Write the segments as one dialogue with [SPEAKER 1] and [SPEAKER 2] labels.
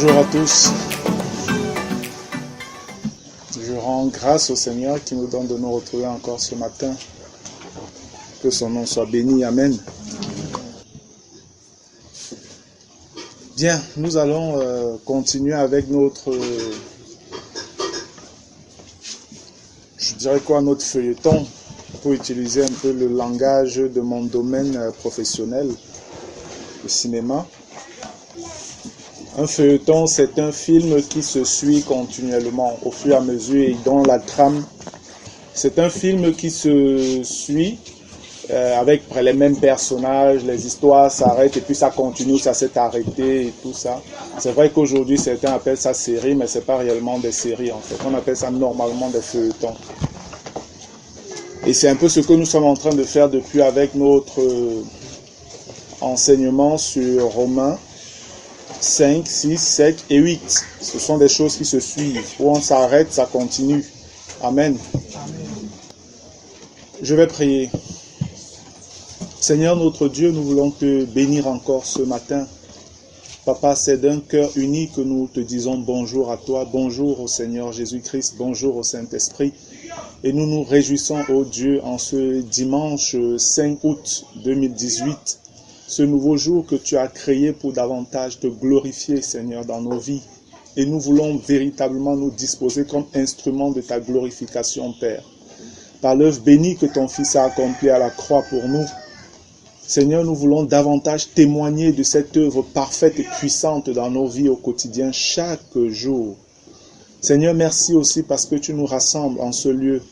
[SPEAKER 1] Bonjour à tous. Je rends grâce au Seigneur qui nous donne de nous retrouver encore ce matin. Que son nom soit béni. Amen. Bien, nous allons continuer avec notre, notre feuilleton, pour utiliser un peu le langage de mon domaine professionnel, le cinéma. Un feuilleton, c'est un film qui se suit continuellement au fur et à mesure et dont la trame, c'est un film qui se suit avec les mêmes personnages, les histoires s'arrêtent et puis ça continue, ça s'est arrêté et tout ça. C'est vrai qu'aujourd'hui, certains appellent ça série, mais ce n'est pas réellement des séries en fait. On appelle ça normalement des feuilletons. Et c'est un peu ce que nous sommes en train de faire depuis avec notre enseignement sur Romains 5, 6, 7 et 8. Ce sont des choses qui se suivent. Où on s'arrête, ça continue. Amen. Je vais prier. Seigneur notre Dieu, nous voulons te bénir encore ce matin. Papa, c'est d'un cœur uni que nous te disons bonjour à toi, bonjour au Seigneur Jésus-Christ, bonjour au Saint-Esprit. Et nous nous réjouissons, ô Dieu, en ce dimanche 5 août 2018, ce nouveau jour que tu as créé pour davantage te glorifier, Seigneur, dans nos vies. Et nous voulons véritablement nous disposer comme instruments de ta glorification, Père. Par l'œuvre bénie que ton Fils a accomplie à la croix pour nous, Seigneur, nous voulons davantage témoigner de cette œuvre parfaite et puissante dans nos vies au quotidien, chaque jour. Seigneur, merci aussi parce que tu nous rassembles en ce lieu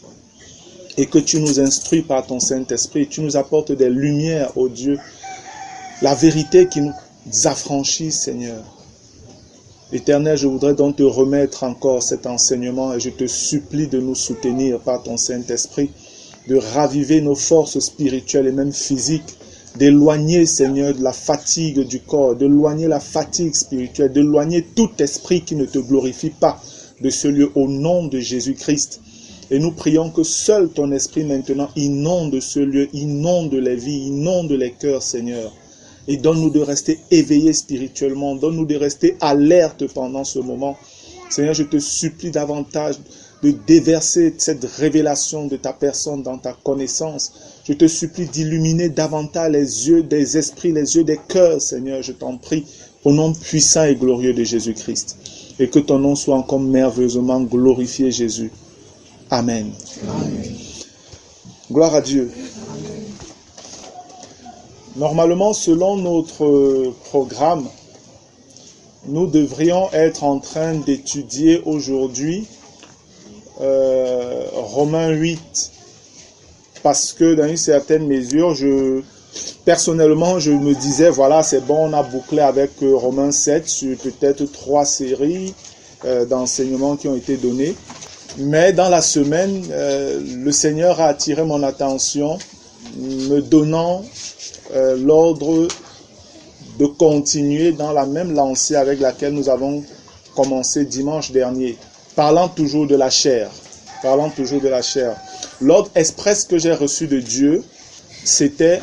[SPEAKER 1] et que tu nous instruis par ton Saint-Esprit. Tu nous apportes des lumières, ô Dieu, la vérité qui nous affranchit, Seigneur. Éternel, je voudrais donc te remettre encore cet enseignement et je te supplie de nous soutenir par ton Saint-Esprit, de raviver nos forces spirituelles et même physiques, d'éloigner, Seigneur, de la fatigue du corps, d'éloigner la fatigue spirituelle, d'éloigner tout esprit qui ne te glorifie pas de ce lieu au nom de Jésus-Christ. Et nous prions que seul ton esprit maintenant inonde ce lieu, inonde les vies, inonde les cœurs, Seigneur. Et donne-nous de rester éveillés spirituellement, donne-nous de rester alertes pendant ce moment. Seigneur, je te supplie davantage de déverser cette révélation de ta personne dans ta connaissance. Je te supplie d'illuminer davantage les yeux des esprits, les yeux des cœurs, Seigneur, je t'en prie, au nom puissant et glorieux de Jésus-Christ. Et que ton nom soit encore merveilleusement glorifié, Jésus. Amen. Amen. Gloire à Dieu. Normalement, selon notre programme, nous devrions être en train d'étudier aujourd'hui Romains 8, parce que dans une certaine mesure, personnellement, je me disais, voilà, c'est bon, on a bouclé avec Romains 7 sur peut-être 3 séries d'enseignements qui ont été donnés. Mais dans la semaine, le Seigneur a attiré mon attention, me donnant l'ordre de continuer dans la même lancée avec laquelle nous avons commencé dimanche dernier, parlant toujours de la chair. L'ordre express que j'ai reçu de Dieu, c'était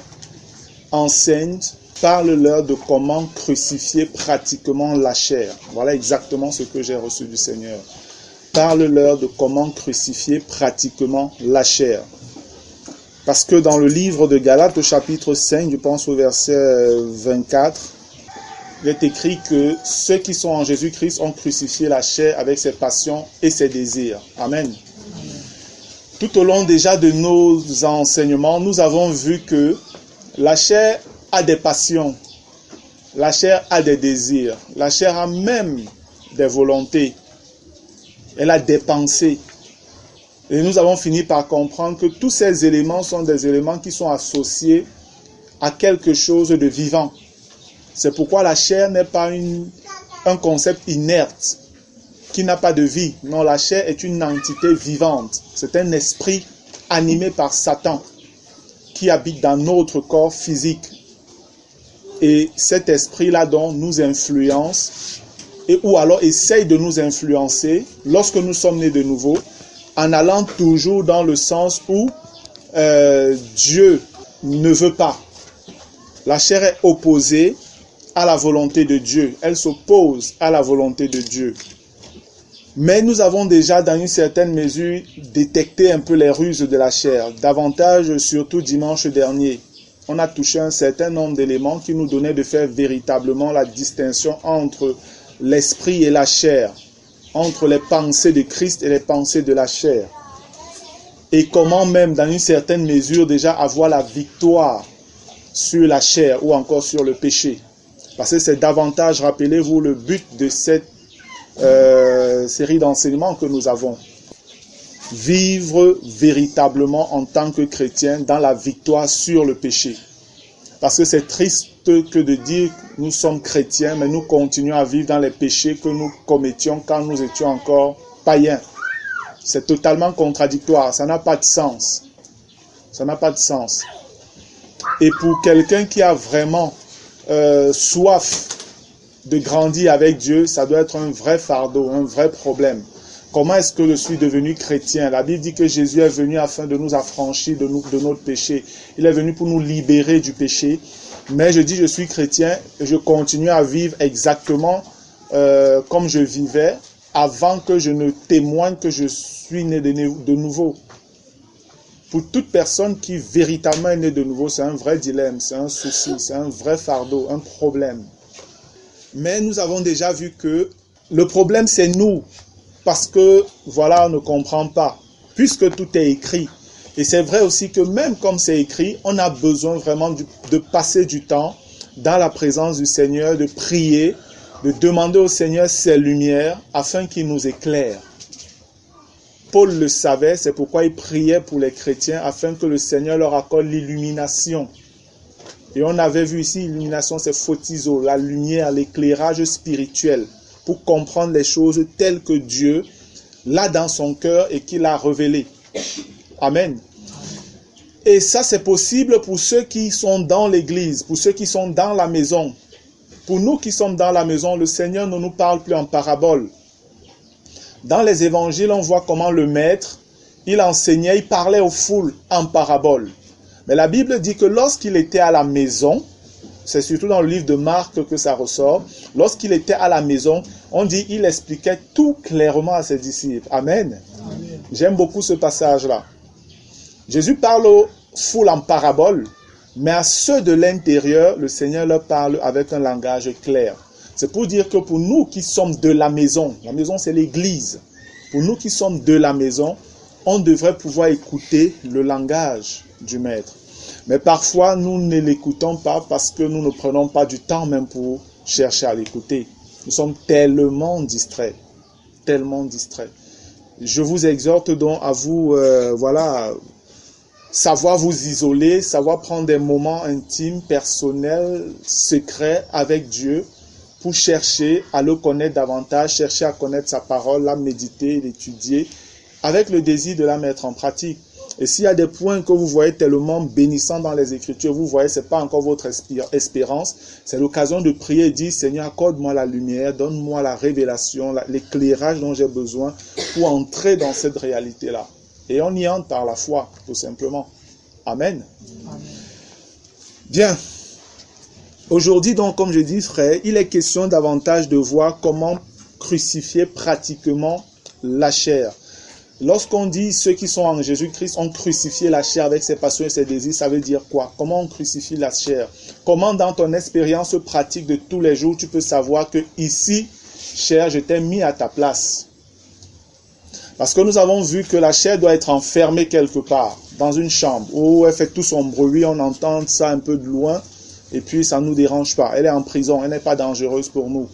[SPEAKER 1] enseigne, parle-leur de comment crucifier pratiquement la chair. Voilà exactement ce que j'ai reçu du Seigneur. Parle-leur de comment crucifier pratiquement la chair. Parce que dans le livre de Galates, au chapitre 5, je pense au verset 24, il est écrit que ceux qui sont en Jésus-Christ ont crucifié la chair avec ses passions et ses désirs. Amen. Tout au long déjà de nos enseignements, nous avons vu que la chair a des passions, la chair a des désirs, la chair a même des volontés, elle a des pensées. Et nous avons fini par comprendre que tous ces éléments sont des éléments qui sont associés à quelque chose de vivant. C'est pourquoi la chair n'est pas un concept inerte, qui n'a pas de vie. Non, la chair est une entité vivante. C'est un esprit animé par Satan qui habite dans notre corps physique. Et cet esprit-là donc nous influence, ou alors essaye de nous influencer lorsque nous sommes nés de nouveau, en allant toujours dans le sens où Dieu ne veut pas. La chair est opposée à la volonté de Dieu. Elle s'oppose à la volonté de Dieu. Mais nous avons déjà, dans une certaine mesure, détecté un peu les ruses de la chair. Davantage, surtout dimanche dernier. On a touché un certain nombre d'éléments qui nous donnaient de faire véritablement la distinction entre l'esprit et la chair, entre les pensées de Christ et les pensées de la chair. Et comment même, dans une certaine mesure, déjà avoir la victoire sur la chair ou encore sur le péché. Parce que c'est davantage, rappelez-vous, le but de cette série d'enseignements que nous avons. Vivre véritablement en tant que chrétien dans la victoire sur le péché. Parce que c'est triste que de dire que nous sommes chrétiens, mais nous continuons à vivre dans les péchés que nous commettions quand nous étions encore païens. C'est totalement contradictoire, ça n'a pas de sens. Ça n'a pas de sens. Et pour quelqu'un qui a vraiment soif de grandir avec Dieu, ça doit être un vrai fardeau, un vrai problème. Comment est-ce que je suis devenu chrétien? La Bible dit que Jésus est venu afin de nous affranchir de notre péché. Il est venu pour nous libérer du péché. Mais je dis je suis chrétien et je continue à vivre exactement comme je vivais avant que je ne témoigne que je suis né de nouveau. Pour toute personne qui véritablement est née de nouveau, c'est un vrai dilemme, c'est un souci, c'est un vrai fardeau, un problème. Mais nous avons déjà vu que le problème c'est nous. Parce que, voilà, on ne comprend pas. Puisque tout est écrit. Et c'est vrai aussi que même comme c'est écrit, on a besoin vraiment de passer du temps dans la présence du Seigneur, de prier, de demander au Seigneur ses lumières afin qu'il nous éclaire. Paul le savait, c'est pourquoi il priait pour les chrétiens afin que le Seigneur leur accorde l'illumination. Et on avait vu ici, l'illumination c'est photizo, la lumière, l'éclairage spirituel, pour comprendre les choses telles que Dieu l'a dans son cœur et qu'il a révélé. Amen. Et ça, c'est possible pour ceux qui sont dans l'église, pour ceux qui sont dans la maison. Pour nous qui sommes dans la maison, le Seigneur ne nous parle plus en parabole. Dans les évangiles, on voit comment le maître, il enseignait, il parlait aux foules en parabole. Mais la Bible dit que lorsqu'il était à la maison, c'est surtout dans le livre de Marc que ça ressort. Lorsqu'il était à la maison, on dit qu'il expliquait tout clairement à ses disciples. Amen. Amen. J'aime beaucoup ce passage-là. Jésus parle aux foules en parabole, mais à ceux de l'intérieur, le Seigneur leur parle avec un langage clair. C'est pour dire que pour nous qui sommes de la maison c'est l'église. Pour nous qui sommes de la maison, on devrait pouvoir écouter le langage du Maître. Mais parfois, nous ne l'écoutons pas parce que nous ne prenons pas du temps même pour chercher à l'écouter. Nous sommes tellement distraits. Tellement distraits. Je vous exhorte donc à vous, savoir vous isoler, savoir prendre des moments intimes, personnels, secrets avec Dieu pour chercher à le connaître davantage, chercher à connaître sa parole, la méditer, l'étudier, avec le désir de la mettre en pratique. Et s'il y a des points que vous voyez tellement bénissants dans les Écritures, vous voyez, ce n'est pas encore votre espérance, c'est l'occasion de prier et dire, Seigneur, accorde-moi la lumière, donne-moi la révélation, l'éclairage dont j'ai besoin pour entrer dans cette réalité-là. Et on y entre par la foi, tout simplement. Amen. Amen. Bien. Aujourd'hui, donc, comme je dis, frère, il est question davantage de voir comment crucifier pratiquement la chair. Lorsqu'on dit ceux qui sont en Jésus-Christ ont crucifié la chair avec ses passions et ses désirs, ça veut dire quoi? Comment on crucifie la chair? Comment dans ton expérience pratique de tous les jours, tu peux savoir que ici, chair, je t'ai mis à ta place? Parce que nous avons vu que la chair doit être enfermée quelque part, dans une chambre, où elle fait tout son bruit, on entend ça un peu de loin, et puis ça ne nous dérange pas. Elle est en prison, elle n'est pas dangereuse pour nous.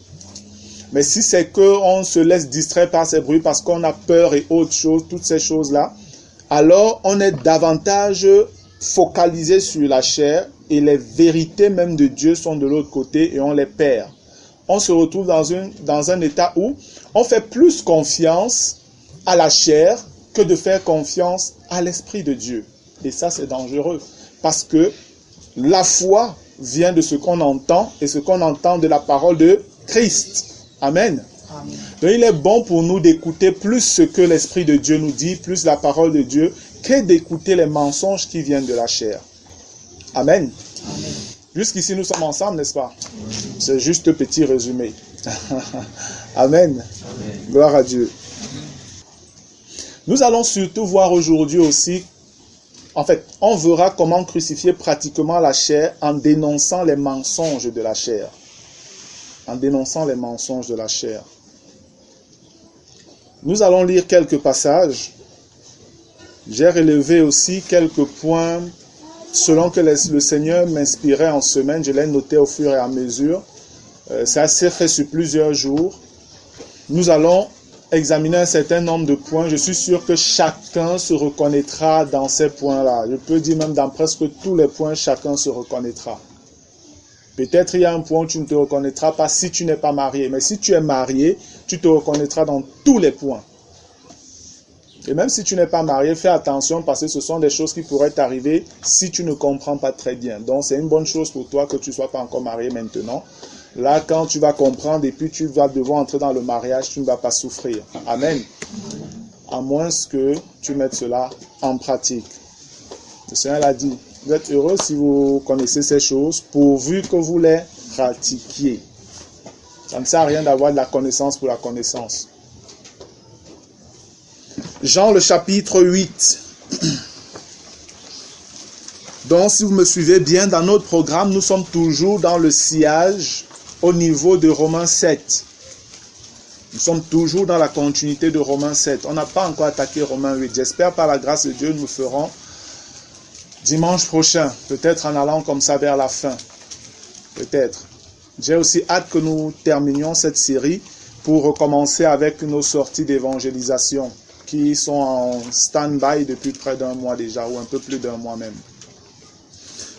[SPEAKER 1] Mais si c'est qu'on se laisse distraire par ces bruits parce qu'on a peur et autres choses, toutes ces choses-là, alors on est davantage focalisé sur la chair et les vérités même de Dieu sont de l'autre côté et on les perd. On se retrouve dans un état où on fait plus confiance à la chair que de faire confiance à l'Esprit de Dieu. Et ça, c'est dangereux parce que la foi vient de ce qu'on entend et ce qu'on entend de la parole de Christ. Amen. Amen. Donc il est bon pour nous d'écouter plus ce que l'Esprit de Dieu nous dit, plus la parole de Dieu, que d'écouter les mensonges qui viennent de la chair. Amen. Amen. Jusqu'ici, nous sommes ensemble, n'est-ce pas? C'est juste un petit résumé. Amen. Amen. Gloire à Dieu. Nous allons surtout voir aujourd'hui aussi, en fait, on verra comment crucifier pratiquement la chair en dénonçant les mensonges de la chair. En dénonçant les mensonges de la chair. Nous allons lire quelques passages. J'ai relevé aussi quelques points selon que le Seigneur m'inspirait en semaine. Je l'ai noté au fur et à mesure. Ça s'est fait sur plusieurs jours. Nous allons examiner un certain nombre de points. Je suis sûr que chacun se reconnaîtra dans ces points-là. Je peux dire même dans presque tous les points, chacun se reconnaîtra. Peut-être il y a un point où tu ne te reconnaîtras pas si tu n'es pas marié. Mais si tu es marié, tu te reconnaîtras dans tous les points. Et même si tu n'es pas marié, fais attention parce que ce sont des choses qui pourraient t'arriver si tu ne comprends pas très bien. Donc c'est une bonne chose pour toi que tu ne sois pas encore marié maintenant. Là, quand tu vas comprendre et puis tu vas devoir entrer dans le mariage, tu ne vas pas souffrir. Amen. À moins que tu mettes cela en pratique. Le Seigneur l'a dit. Vous êtes heureux si vous connaissez ces choses, pourvu que vous les pratiquiez. Ça ne sert à rien d'avoir de la connaissance pour la connaissance. Jean, le chapitre 8. Donc, si vous me suivez bien, dans notre programme, nous sommes toujours dans le sillage au niveau de Romains 7. Nous sommes toujours dans la continuité de Romains 7. On n'a pas encore attaqué Romains 8. J'espère par la grâce de Dieu, nous le ferons dimanche prochain, peut-être en allant comme ça vers la fin. Peut-être. J'ai aussi hâte que nous terminions cette série pour recommencer avec nos sorties d'évangélisation qui sont en stand-by depuis près d'un mois déjà, ou un peu plus d'un mois même.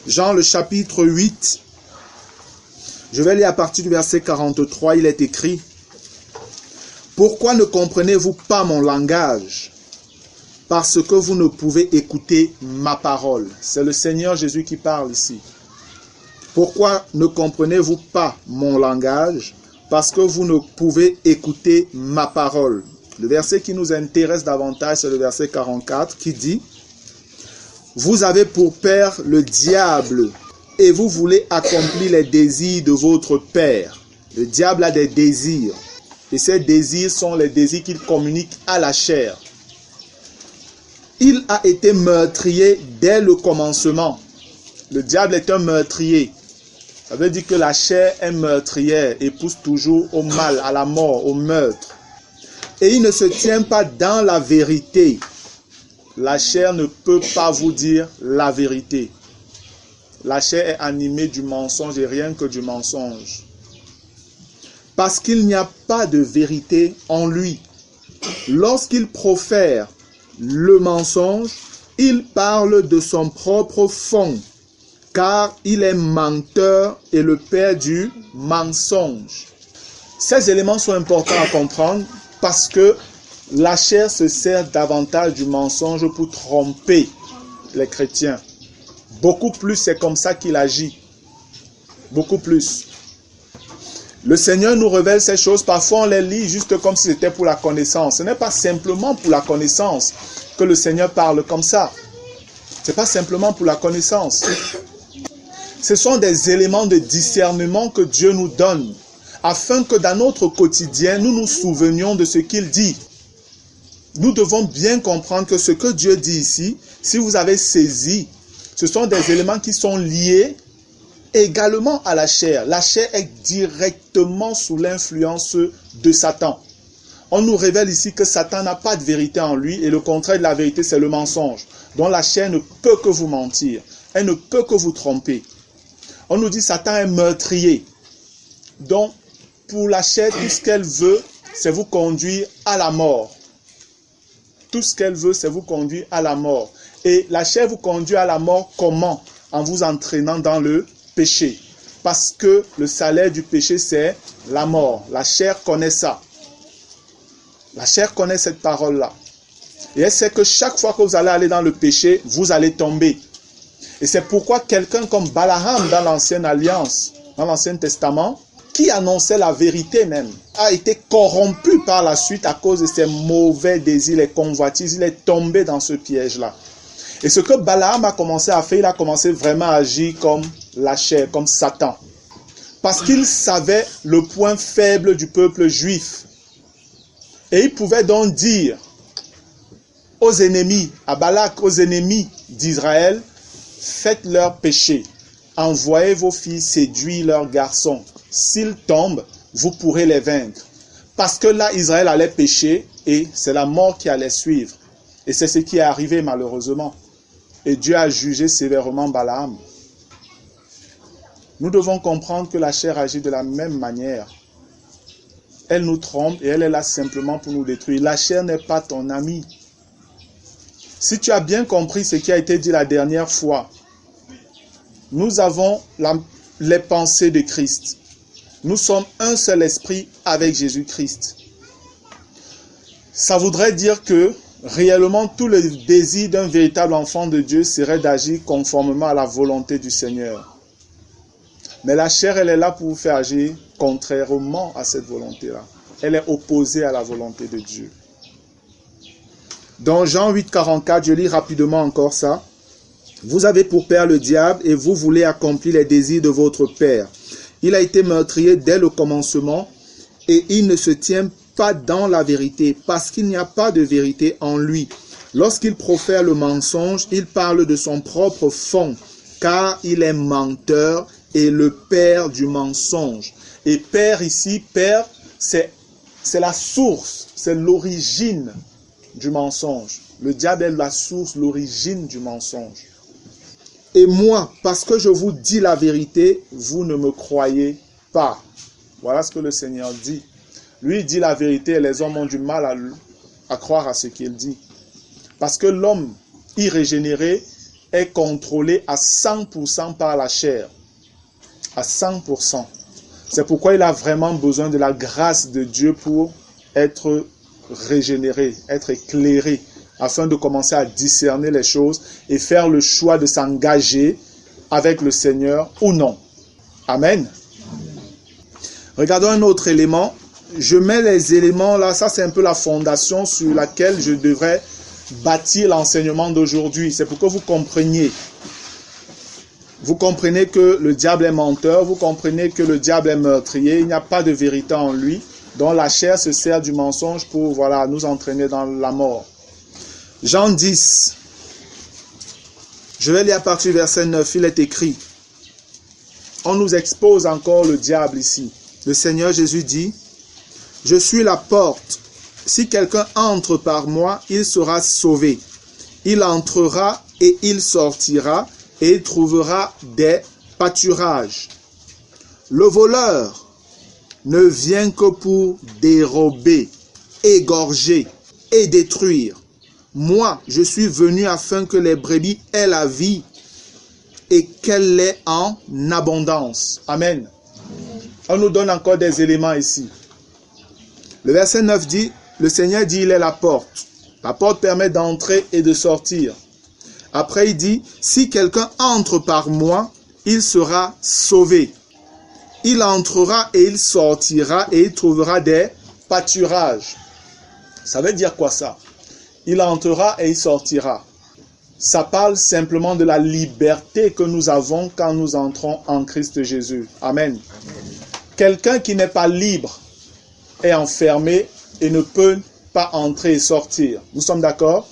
[SPEAKER 1] Jean, le chapitre 8, je vais lire à partir du verset 43, il est écrit « Pourquoi ne comprenez-vous pas mon langage ? Parce que vous ne pouvez écouter ma parole. » C'est le Seigneur Jésus qui parle ici. « Pourquoi ne comprenez-vous pas mon langage ? Parce que vous ne pouvez écouter ma parole. » Le verset qui nous intéresse davantage, c'est le verset 44 qui dit « Vous avez pour père le diable et vous voulez accomplir les désirs de votre père. » Le diable a des désirs. Et ces désirs sont les désirs qu'il communique à la chair. Il a été meurtrier dès le commencement. Le diable est un meurtrier. Ça veut dire que la chair est meurtrière et pousse toujours au mal, à la mort, au meurtre. Et il ne se tient pas dans la vérité. La chair ne peut pas vous dire la vérité. La chair est animée du mensonge et rien que du mensonge. Parce qu'il n'y a pas de vérité en lui. Lorsqu'il profère le mensonge, il parle de son propre fond, car il est menteur et le père du mensonge. Ces éléments sont importants à comprendre parce que la chair se sert davantage du mensonge pour tromper les chrétiens. Beaucoup plus, c'est comme ça qu'il agit. Beaucoup plus. Le Seigneur nous révèle ces choses. Parfois, on les lit juste comme si c'était pour la connaissance. Ce n'est pas simplement pour la connaissance que le Seigneur parle comme ça. Ce n'est pas simplement pour la connaissance. Ce sont des éléments de discernement que Dieu nous donne, afin que dans notre quotidien, nous nous souvenions de ce qu'il dit. Nous devons bien comprendre que ce que Dieu dit ici, si vous avez saisi, ce sont des éléments qui sont liés également à la chair. La chair est directement sous l'influence de Satan. On nous révèle ici que Satan n'a pas de vérité en lui et le contraire de la vérité, c'est le mensonge. Donc la chair ne peut que vous mentir. Elle ne peut que vous tromper. On nous dit Satan est meurtrier. Donc, pour la chair, tout ce qu'elle veut, c'est vous conduire à la mort. Tout ce qu'elle veut, c'est vous conduire à la mort. Et la chair vous conduit à la mort comment? En vous entraînant dans le péché. Parce que le salaire du péché, c'est la mort. La chair connaît ça. La chair connaît cette parole-là. Et elle sait que chaque fois que vous allez aller dans le péché, vous allez tomber. Et c'est pourquoi quelqu'un comme Balaam dans l'Ancienne Alliance, dans l'Ancien Testament, qui annonçait la vérité même, a été corrompu par la suite à cause de ses mauvais désirs, les convoitises. Il est tombé dans ce piège-là. Et ce que Balaam a commencé à faire, il a commencé vraiment à agir comme la chair, comme Satan. Parce qu'il savait le point faible du peuple juif. Et il pouvait donc dire aux ennemis, à Balak, aux ennemis d'Israël, faites leur péché. Envoyez vos filles séduire leurs garçons. S'ils tombent, vous pourrez les vaincre. Parce que là, Israël allait pécher et c'est la mort qui allait suivre. Et c'est ce qui est arrivé malheureusement. Et Dieu a jugé sévèrement Balaam. Nous devons comprendre que la chair agit de la même manière. Elle nous trompe et elle est là simplement pour nous détruire. La chair n'est pas ton ami. Si tu as bien compris ce qui a été dit la dernière fois, nous avons les pensées de Christ. Nous sommes un seul esprit avec Jésus-Christ. Ça voudrait dire que réellement tout le désir d'un véritable enfant de Dieu serait d'agir conformément à la volonté du Seigneur. Mais la chair, elle est là pour vous faire agir contrairement à cette volonté-là. Elle est opposée à la volonté de Dieu. Dans Jean 8, 44, je lis rapidement encore ça. Vous avez pour père le diable et vous voulez accomplir les désirs de votre père. Il a été meurtrier dès le commencement et il ne se tient pas dans la vérité parce qu'il n'y a pas de vérité en lui. Lorsqu'il profère le mensonge, il parle de son propre fond car il est menteur et le père du mensonge. Et père ici, père, c'est la source, c'est l'origine du mensonge. Le diable est la source, l'origine du mensonge. Et moi, parce que je vous dis la vérité, vous ne me croyez pas. Voilà ce que le Seigneur dit. Lui, il dit la vérité et les hommes ont du mal à croire à ce qu'il dit. Parce que l'homme irrégénéré est contrôlé à 100% par la chair. À 100%. C'est pourquoi il a vraiment besoin de la grâce de Dieu pour être régénéré, être éclairé, afin de commencer à discerner les choses et faire le choix de s'engager avec le Seigneur ou non. Amen. Regardons un autre élément. Je mets les éléments là, ça c'est un peu la fondation sur laquelle je devrais bâtir l'enseignement d'aujourd'hui. C'est pour que vous compreniez. Vous comprenez que le diable est menteur, vous comprenez que le diable est meurtrier, il n'y a pas de vérité en lui, dont la chair se sert du mensonge pour nous entraîner dans la mort. Jean 10, je vais lire à partir du verset 9, il est écrit, on nous expose encore le diable ici. Le Seigneur Jésus dit, « Je suis la porte, si quelqu'un entre par moi, il sera sauvé. Il entrera et il sortira et il trouvera des pâturages. Le voleur ne vient que pour dérober, égorger et détruire. Moi, je suis venu afin que les brebis aient la vie et qu'elle l'ait en abondance. » Amen. On nous donne encore des éléments ici. Le verset 9 dit, le Seigneur dit, il est la porte. La porte permet d'entrer et de sortir. Après, il dit, si quelqu'un entre par moi, il sera sauvé. Il entrera et il sortira et il trouvera des pâturages. Ça veut dire quoi ça? Il entrera et il sortira. Ça parle simplement de la liberté que nous avons quand nous entrons en Christ Jésus. Amen. Quelqu'un qui n'est pas libre est enfermé et ne peut pas entrer et sortir. Nous sommes d'accord?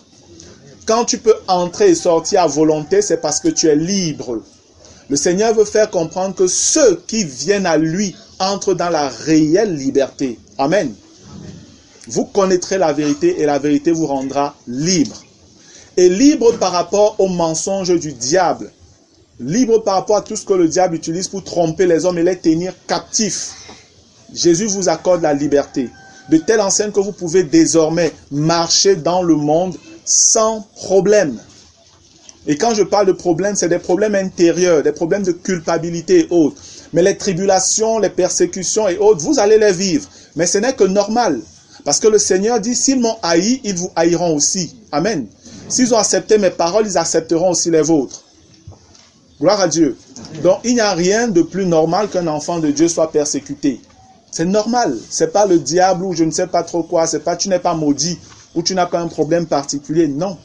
[SPEAKER 1] Quand tu peux entrer et sortir à volonté, c'est parce que tu es libre. Le Seigneur veut faire comprendre que ceux qui viennent à lui entrent dans la réelle liberté. Amen. Vous connaîtrez la vérité et la vérité vous rendra libre. Et libre par rapport aux mensonges du diable. Libre par rapport à tout ce que le diable utilise pour tromper les hommes et les tenir captifs. Jésus vous accorde la liberté. De telle enseigne que vous pouvez désormais marcher dans le monde sans problème. Et quand je parle de problèmes, c'est des problèmes intérieurs, des problèmes de culpabilité et autres. Mais les tribulations, les persécutions et autres, vous allez les vivre. Mais ce n'est que normal. Parce que le Seigneur dit, s'ils m'ont haï, ils vous haïront aussi. Amen. S'ils ont accepté mes paroles, ils accepteront aussi les vôtres. Gloire à Dieu. Donc, il n'y a rien de plus normal qu'un enfant de Dieu soit persécuté. C'est normal. C'est pas le diable ou je ne sais pas trop quoi. C'est pas tu n'es pas maudit ou tu n'as pas un problème particulier. Non.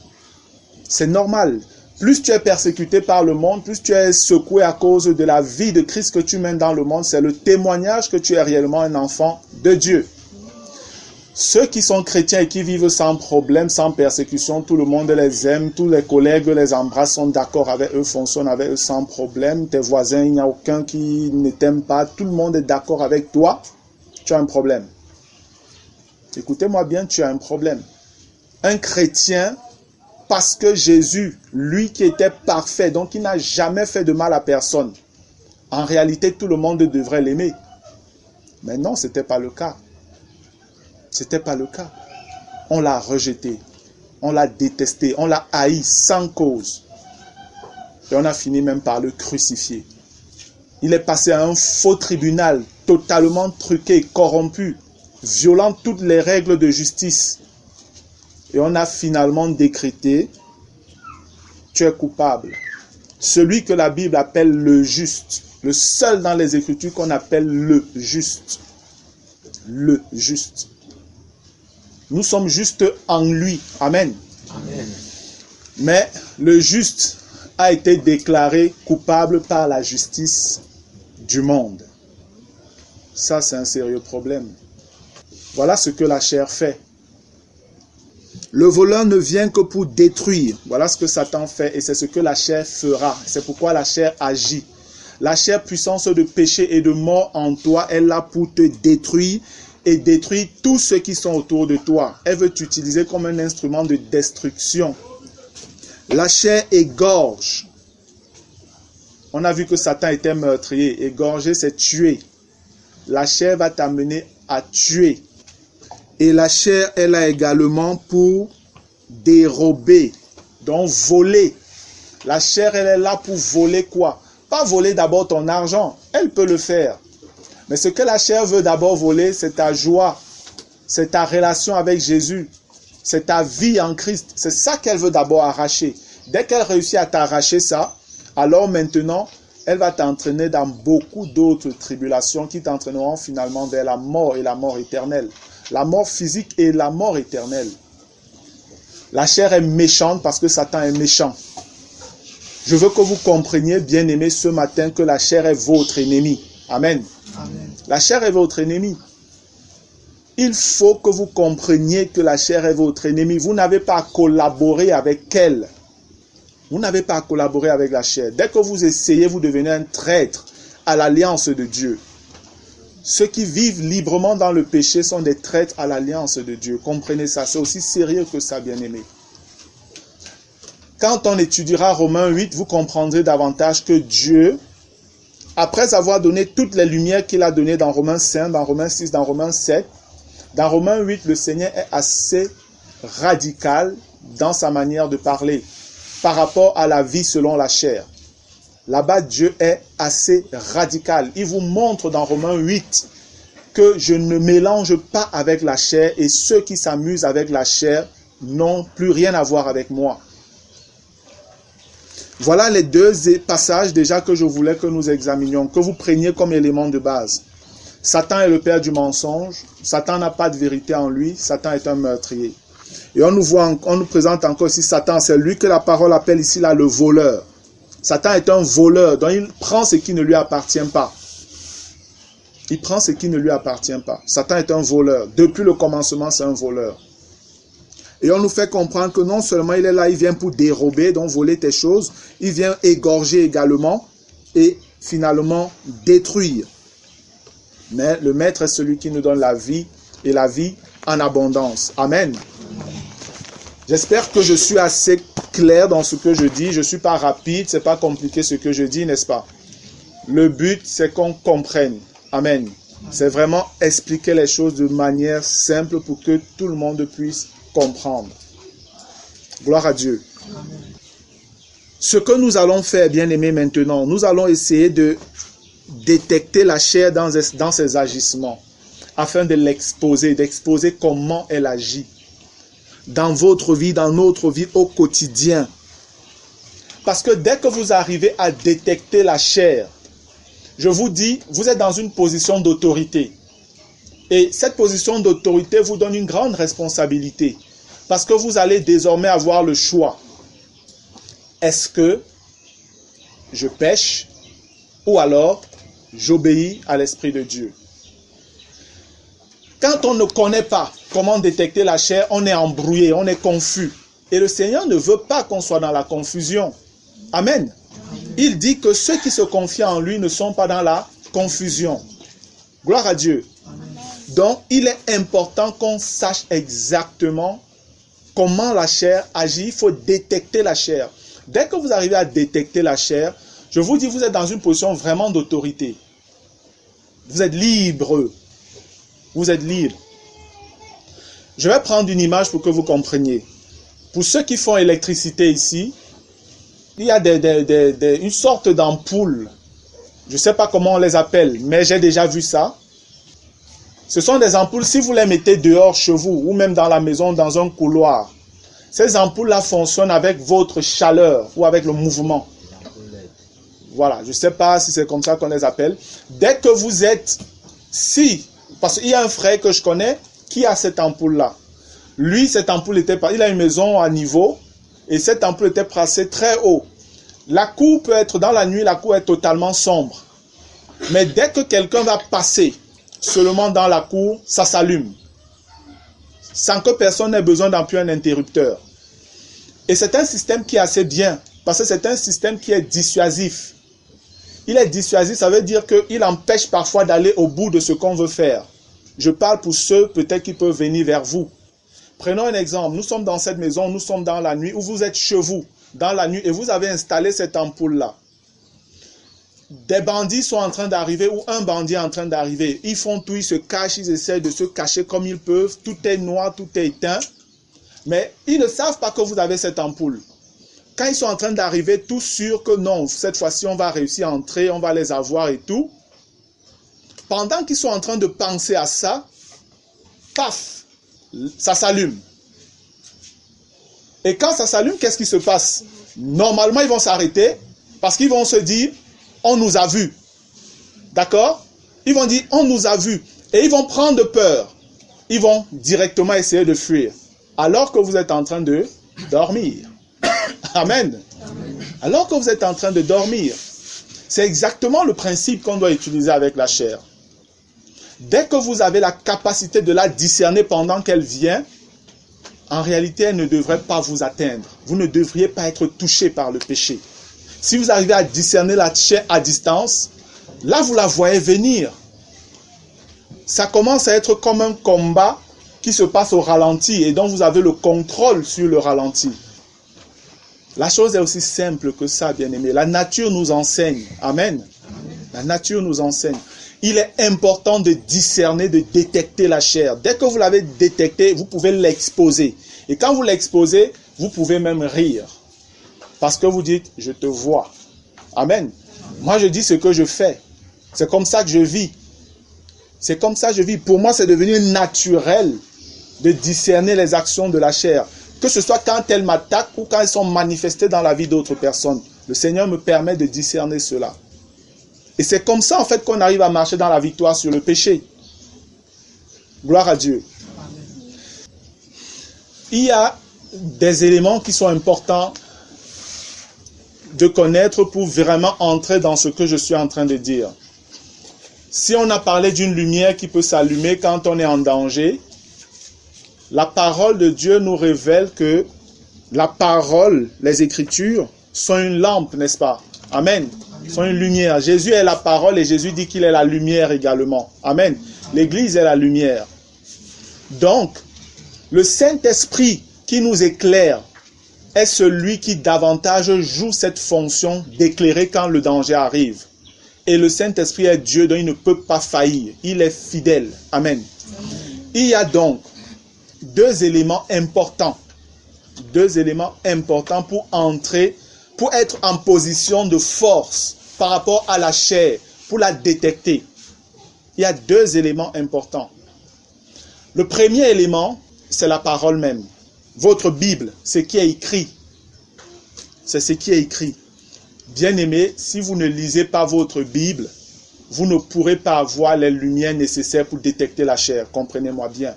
[SPEAKER 1] C'est normal. Plus tu es persécuté par le monde, plus tu es secoué à cause de la vie de Christ que tu mènes dans le monde, c'est le témoignage que tu es réellement un enfant de Dieu. Ceux qui sont chrétiens et qui vivent sans problème, sans persécution, tout le monde les aime, tous les collègues les embrassent, sont d'accord avec eux, fonctionnent avec eux sans problème. Tes voisins, il n'y a aucun qui ne t'aime pas, tout le monde est d'accord avec toi, tu as un problème. Écoutez-moi bien, tu as un problème. Un chrétien, parce que Jésus, lui qui était parfait, donc il n'a jamais fait de mal à personne, en réalité, tout le monde devrait l'aimer. Mais non, ce n'était pas le cas. Ce n'était pas le cas. On l'a rejeté, on l'a détesté, on l'a haï sans cause. Et on a fini même par le crucifier. Il est passé à un faux tribunal, totalement truqué, corrompu, violant toutes les règles de justice. Et on a finalement décrété, tu es coupable. Celui que la Bible appelle le juste, le seul dans les Écritures qu'on appelle le juste. Le juste. Nous sommes justes en lui. Amen.
[SPEAKER 2] Amen.
[SPEAKER 1] Mais le juste a été déclaré coupable par la justice du monde. Ça, c'est un sérieux problème. Voilà ce que la chair fait. Le voleur ne vient que pour détruire. Voilà ce que Satan fait et c'est ce que la chair fera. C'est pourquoi la chair agit. La chair, puissance de péché et de mort en toi, elle est là pour te détruire et détruire tous ceux qui sont autour de toi. Elle veut t'utiliser comme un instrument de destruction. La chair égorge. On a vu que Satan était meurtrier. Égorger, c'est tuer. La chair va t'amener à tuer. Et la chair, elle a également pour dérober, donc voler. La chair, elle est là pour voler quoi? Pas voler d'abord ton argent, elle peut le faire. Mais ce que la chair veut d'abord voler, c'est ta joie, c'est ta relation avec Jésus, c'est ta vie en Christ. C'est ça qu'elle veut d'abord arracher. Dès qu'elle réussit à t'arracher ça, alors maintenant, elle va t'entraîner dans beaucoup d'autres tribulations qui t'entraîneront finalement vers la mort et la mort éternelle. La mort physique et la mort éternelle. La chair est méchante parce que Satan est méchant. Je veux que vous compreniez, bien-aimés, ce matin que la chair est votre ennemi. Amen.
[SPEAKER 2] Amen.
[SPEAKER 1] La chair est votre ennemi. Il faut que vous compreniez que la chair est votre ennemi. Vous n'avez pas à collaborer avec elle. Vous n'avez pas à collaborer avec la chair. Dès que vous essayez, vous devenez un traître à l'alliance de Dieu. Ceux qui vivent librement dans le péché sont des traîtres à l'alliance de Dieu. Comprenez ça, c'est aussi sérieux que ça, bien-aimé. Quand on étudiera Romains 8, vous comprendrez davantage que Dieu, après avoir donné toutes les lumières qu'il a données dans Romains 5, dans Romains 6, dans Romains 7, dans Romains 8, le Seigneur est assez radical dans sa manière de parler par rapport à la vie selon la chair. Là-bas, Dieu est assez radical. Il vous montre dans Romains 8 que je ne mélange pas avec la chair et ceux qui s'amusent avec la chair n'ont plus rien à voir avec moi. Voilà les deux passages déjà que je voulais que nous examinions, que vous preniez comme élément de base. Satan est le père du mensonge. Satan n'a pas de vérité en lui. Satan est un meurtrier. Et on nous présente encore ici Satan. C'est lui que la parole appelle ici là le voleur. Satan est un voleur, donc il prend ce qui ne lui appartient pas. Il prend ce qui ne lui appartient pas. Satan est un voleur. Depuis le commencement, c'est un voleur. Et on nous fait comprendre que non seulement il est là, il vient pour dérober, donc voler tes choses, il vient égorger également et finalement détruire. Mais le maître est celui qui nous donne la vie et la vie en abondance. Amen. J'espère que je suis assez clair dans ce que je dis. Je ne suis pas rapide, ce n'est pas compliqué ce que je dis, n'est-ce pas? Le but, c'est qu'on comprenne. Amen. C'est vraiment expliquer les choses de manière simple pour que tout le monde puisse comprendre. Gloire à Dieu.
[SPEAKER 2] Amen.
[SPEAKER 1] Ce que nous allons faire, bien-aimés, maintenant, nous allons essayer de détecter la chair dans ses agissements, afin de l'exposer, d'exposer comment elle agit dans votre vie, dans notre vie au quotidien. Parce que dès que vous arrivez à détecter la chair, je vous dis, vous êtes dans une position d'autorité. Et cette position d'autorité vous donne une grande responsabilité. Parce que vous allez désormais avoir le choix. est-ce que je pêche ou alors j'obéis à l'Esprit de Dieu? Quand on ne connaît pas comment détecter la chair, on est embrouillé, on est confus. Et le Seigneur ne veut pas qu'on soit dans la confusion. Amen. Il dit que ceux qui se confient en lui ne sont pas dans la confusion. Gloire à Dieu. Donc, il est important qu'on sache exactement comment la chair agit. Il faut détecter la chair. Dès que vous arrivez à détecter la chair, je vous dis, vous êtes dans une position vraiment d'autorité. Vous êtes libre. Vous êtes libre. Je vais prendre une image pour que vous compreniez. Pour ceux qui font électricité ici, il y a une sorte d'ampoule. Je ne sais pas comment on les appelle, mais j'ai déjà vu ça. Ce sont des ampoules, si vous les mettez dehors chez vous, ou même dans la maison, dans un couloir, ces ampoules-là fonctionnent avec votre chaleur ou avec le mouvement. Voilà, je ne sais pas si c'est comme ça qu'on les appelle. Dès que vous êtes, parce qu'il y a un frère que je connais qui a cette ampoule-là. Lui, cette ampoule il a une maison à niveau et cette ampoule était placée très haut. La cour peut être, dans la nuit, la cour est totalement sombre. Mais dès que quelqu'un va passer seulement dans la cour, ça s'allume. Sans que personne n'ait besoin d'appuyer un interrupteur. Et c'est un système qui est assez bien, parce que c'est un système qui est dissuasif. Il est dissuasif, ça veut dire qu'il empêche parfois d'aller au bout de ce qu'on veut faire. Je parle pour ceux peut-être qui peuvent venir vers vous. Prenons un exemple, nous sommes dans cette maison, nous sommes dans la nuit, ou vous êtes chez vous, dans la nuit, et vous avez installé cette ampoule-là. Des bandits sont en train d'arriver, ou un bandit est en train d'arriver. Ils font tout, ils se cachent, ils essaient de se cacher comme ils peuvent, tout est noir, tout est éteint. Mais ils ne savent pas que vous avez cette ampoule. Quand ils sont en train d'arriver, tout sûr que non, cette fois-ci, on va réussir à entrer, on va les avoir et tout. Pendant qu'ils sont en train de penser à ça, paf, ça s'allume. Et quand ça s'allume, qu'est-ce qui se passe? Normalement, ils vont s'arrêter parce qu'ils vont se dire, on nous a vus. D'accord? Ils vont dire, on nous a vus. Et ils vont prendre peur. Ils vont directement essayer de fuir. Alors que vous êtes en train de dormir. Amen. Alors que vous êtes en train de dormir. C'est exactement le principe qu'on doit utiliser avec la chair. Dès que vous avez la capacité de la discerner pendant qu'elle vient, en réalité, elle ne devrait pas vous atteindre. Vous ne devriez pas être touché par le péché. Si vous arrivez à discerner la chair à distance, là vous la voyez venir. Ça commence à être comme un combat qui se passe au ralenti et dont vous avez le contrôle sur le ralenti. La chose est aussi simple que ça, bien-aimé. La nature nous enseigne. Amen. La nature nous enseigne. Il est important de discerner, de détecter la chair. Dès que vous l'avez détectée, vous pouvez l'exposer. Et quand vous l'exposez, vous pouvez même rire. Parce que vous dites, je te vois. Amen. Moi, je dis ce que je fais. C'est comme ça que je vis. C'est comme ça que je vis. Pour moi, c'est devenu naturel de discerner les actions de la chair. Que ce soit quand elles m'attaquent ou quand elles sont manifestées dans la vie d'autres personnes. Le Seigneur me permet de discerner cela. Et c'est comme ça, en fait, qu'on arrive à marcher dans la victoire sur le péché. Gloire à Dieu. Il y a des éléments qui sont importants de connaître pour vraiment entrer dans ce que je suis en train de dire. Si on a parlé d'une lumière qui peut s'allumer quand on est en danger, la parole de Dieu nous révèle que la parole, les Écritures, sont une lampe, n'est-ce pas? Amen. Sont une lumière. Jésus est la parole et Jésus dit qu'il est la lumière également. Amen. L'Église est la lumière. Donc, le Saint-Esprit qui nous éclaire est celui qui davantage joue cette fonction d'éclairer quand le danger arrive. Et le Saint-Esprit est Dieu, donc il ne peut pas faillir. Il est fidèle. Amen. Il y a donc deux éléments importants. Deux éléments importants pour entrer, pour être en position de force par rapport à la chair, pour la détecter. Il y a deux éléments importants. Le premier élément, c'est la parole même. Votre Bible, ce qui est écrit. C'est ce qui est écrit. Bien-aimés, si vous ne lisez pas votre Bible, vous ne pourrez pas avoir les lumières nécessaires pour détecter la chair. Comprenez-moi bien.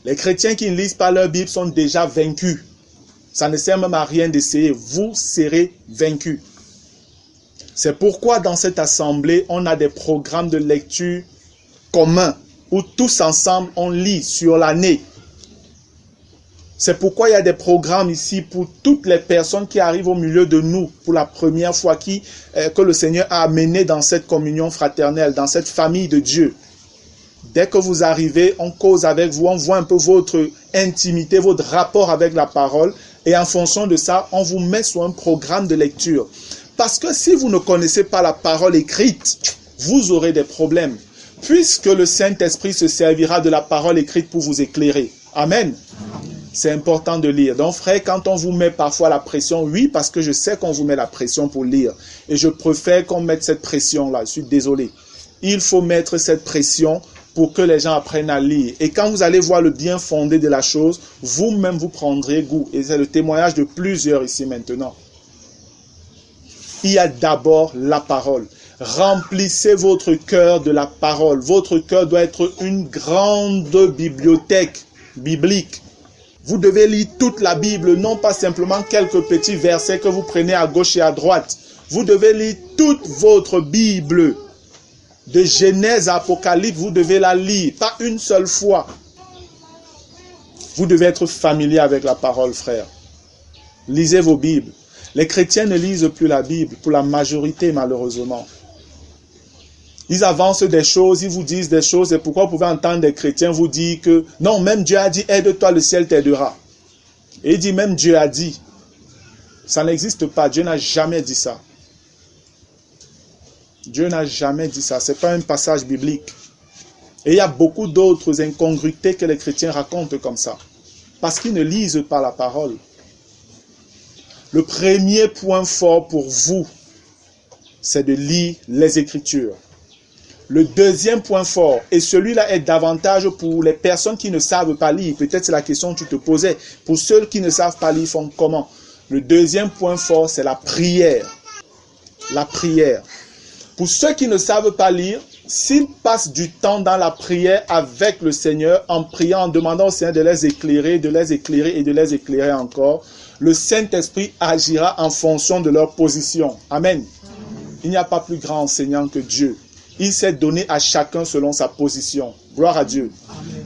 [SPEAKER 1] Les chrétiens qui ne lisent pas leur Bible sont déjà vaincus. Ça ne sert même à rien d'essayer. Vous serez vaincus. C'est pourquoi dans cette assemblée, on a des programmes de lecture communs où tous ensemble, on lit sur l'année. C'est pourquoi il y a des programmes ici pour toutes les personnes qui arrivent au milieu de nous pour la première fois, que le Seigneur a amené dans cette communion fraternelle, dans cette famille de Dieu. Dès que vous arrivez, on cause avec vous, on voit un peu votre intimité, votre rapport avec la parole. Et en fonction de ça, on vous met sur un programme de lecture. Parce que si vous ne connaissez pas la parole écrite, vous aurez des problèmes. Puisque le Saint-Esprit se servira de la parole écrite pour vous éclairer. Amen. C'est important de lire. Donc frère, quand on vous met parfois la pression, oui, parce que je sais qu'on vous met la pression pour lire. Et je préfère qu'on mette cette pression-là. Je suis désolé. Il faut mettre cette pression pour que les gens apprennent à lire. Et quand vous allez voir le bien fondé de la chose, vous-même vous prendrez goût. Et c'est le témoignage de plusieurs ici maintenant. Il y a d'abord la parole. Remplissez votre cœur de la parole. Votre cœur doit être une grande bibliothèque biblique. Vous devez lire toute la Bible, non pas simplement quelques petits versets que vous prenez à gauche et à droite. Vous devez lire toute votre Bible. De Genèse à Apocalypse, vous devez la lire, pas une seule fois. Vous devez être familier avec la parole, frère. Lisez vos Bibles. Les chrétiens ne lisent plus la Bible, pour la majorité malheureusement. Ils avancent des choses, ils vous disent des choses, et pourquoi vous pouvez entendre des chrétiens vous dire que non, même Dieu a dit, aide-toi, le ciel t'aidera. Et il dit, même Dieu a dit. Ça n'existe pas, Dieu n'a jamais dit ça. Dieu n'a jamais dit ça, ce n'est pas un passage biblique. Et il y a beaucoup d'autres incongruités que les chrétiens racontent comme ça. Parce qu'ils ne lisent pas la parole. Le premier point fort pour vous, c'est de lire les Écritures. Le deuxième point fort, et celui-là est davantage pour les personnes qui ne savent pas lire. Peut-être c'est la question que tu te posais. Pour ceux qui ne savent pas lire, ils font comment? Le deuxième point fort, c'est la prière. La prière. Pour ceux qui ne savent pas lire, s'ils passent du temps dans la prière avec le Seigneur, en priant, en demandant au Seigneur de les éclairer et de les éclairer encore, le Saint-Esprit agira en fonction de leur position. Amen. Il n'y a pas plus grand enseignant que Dieu. Il s'est donné à chacun selon sa position. Gloire à Dieu.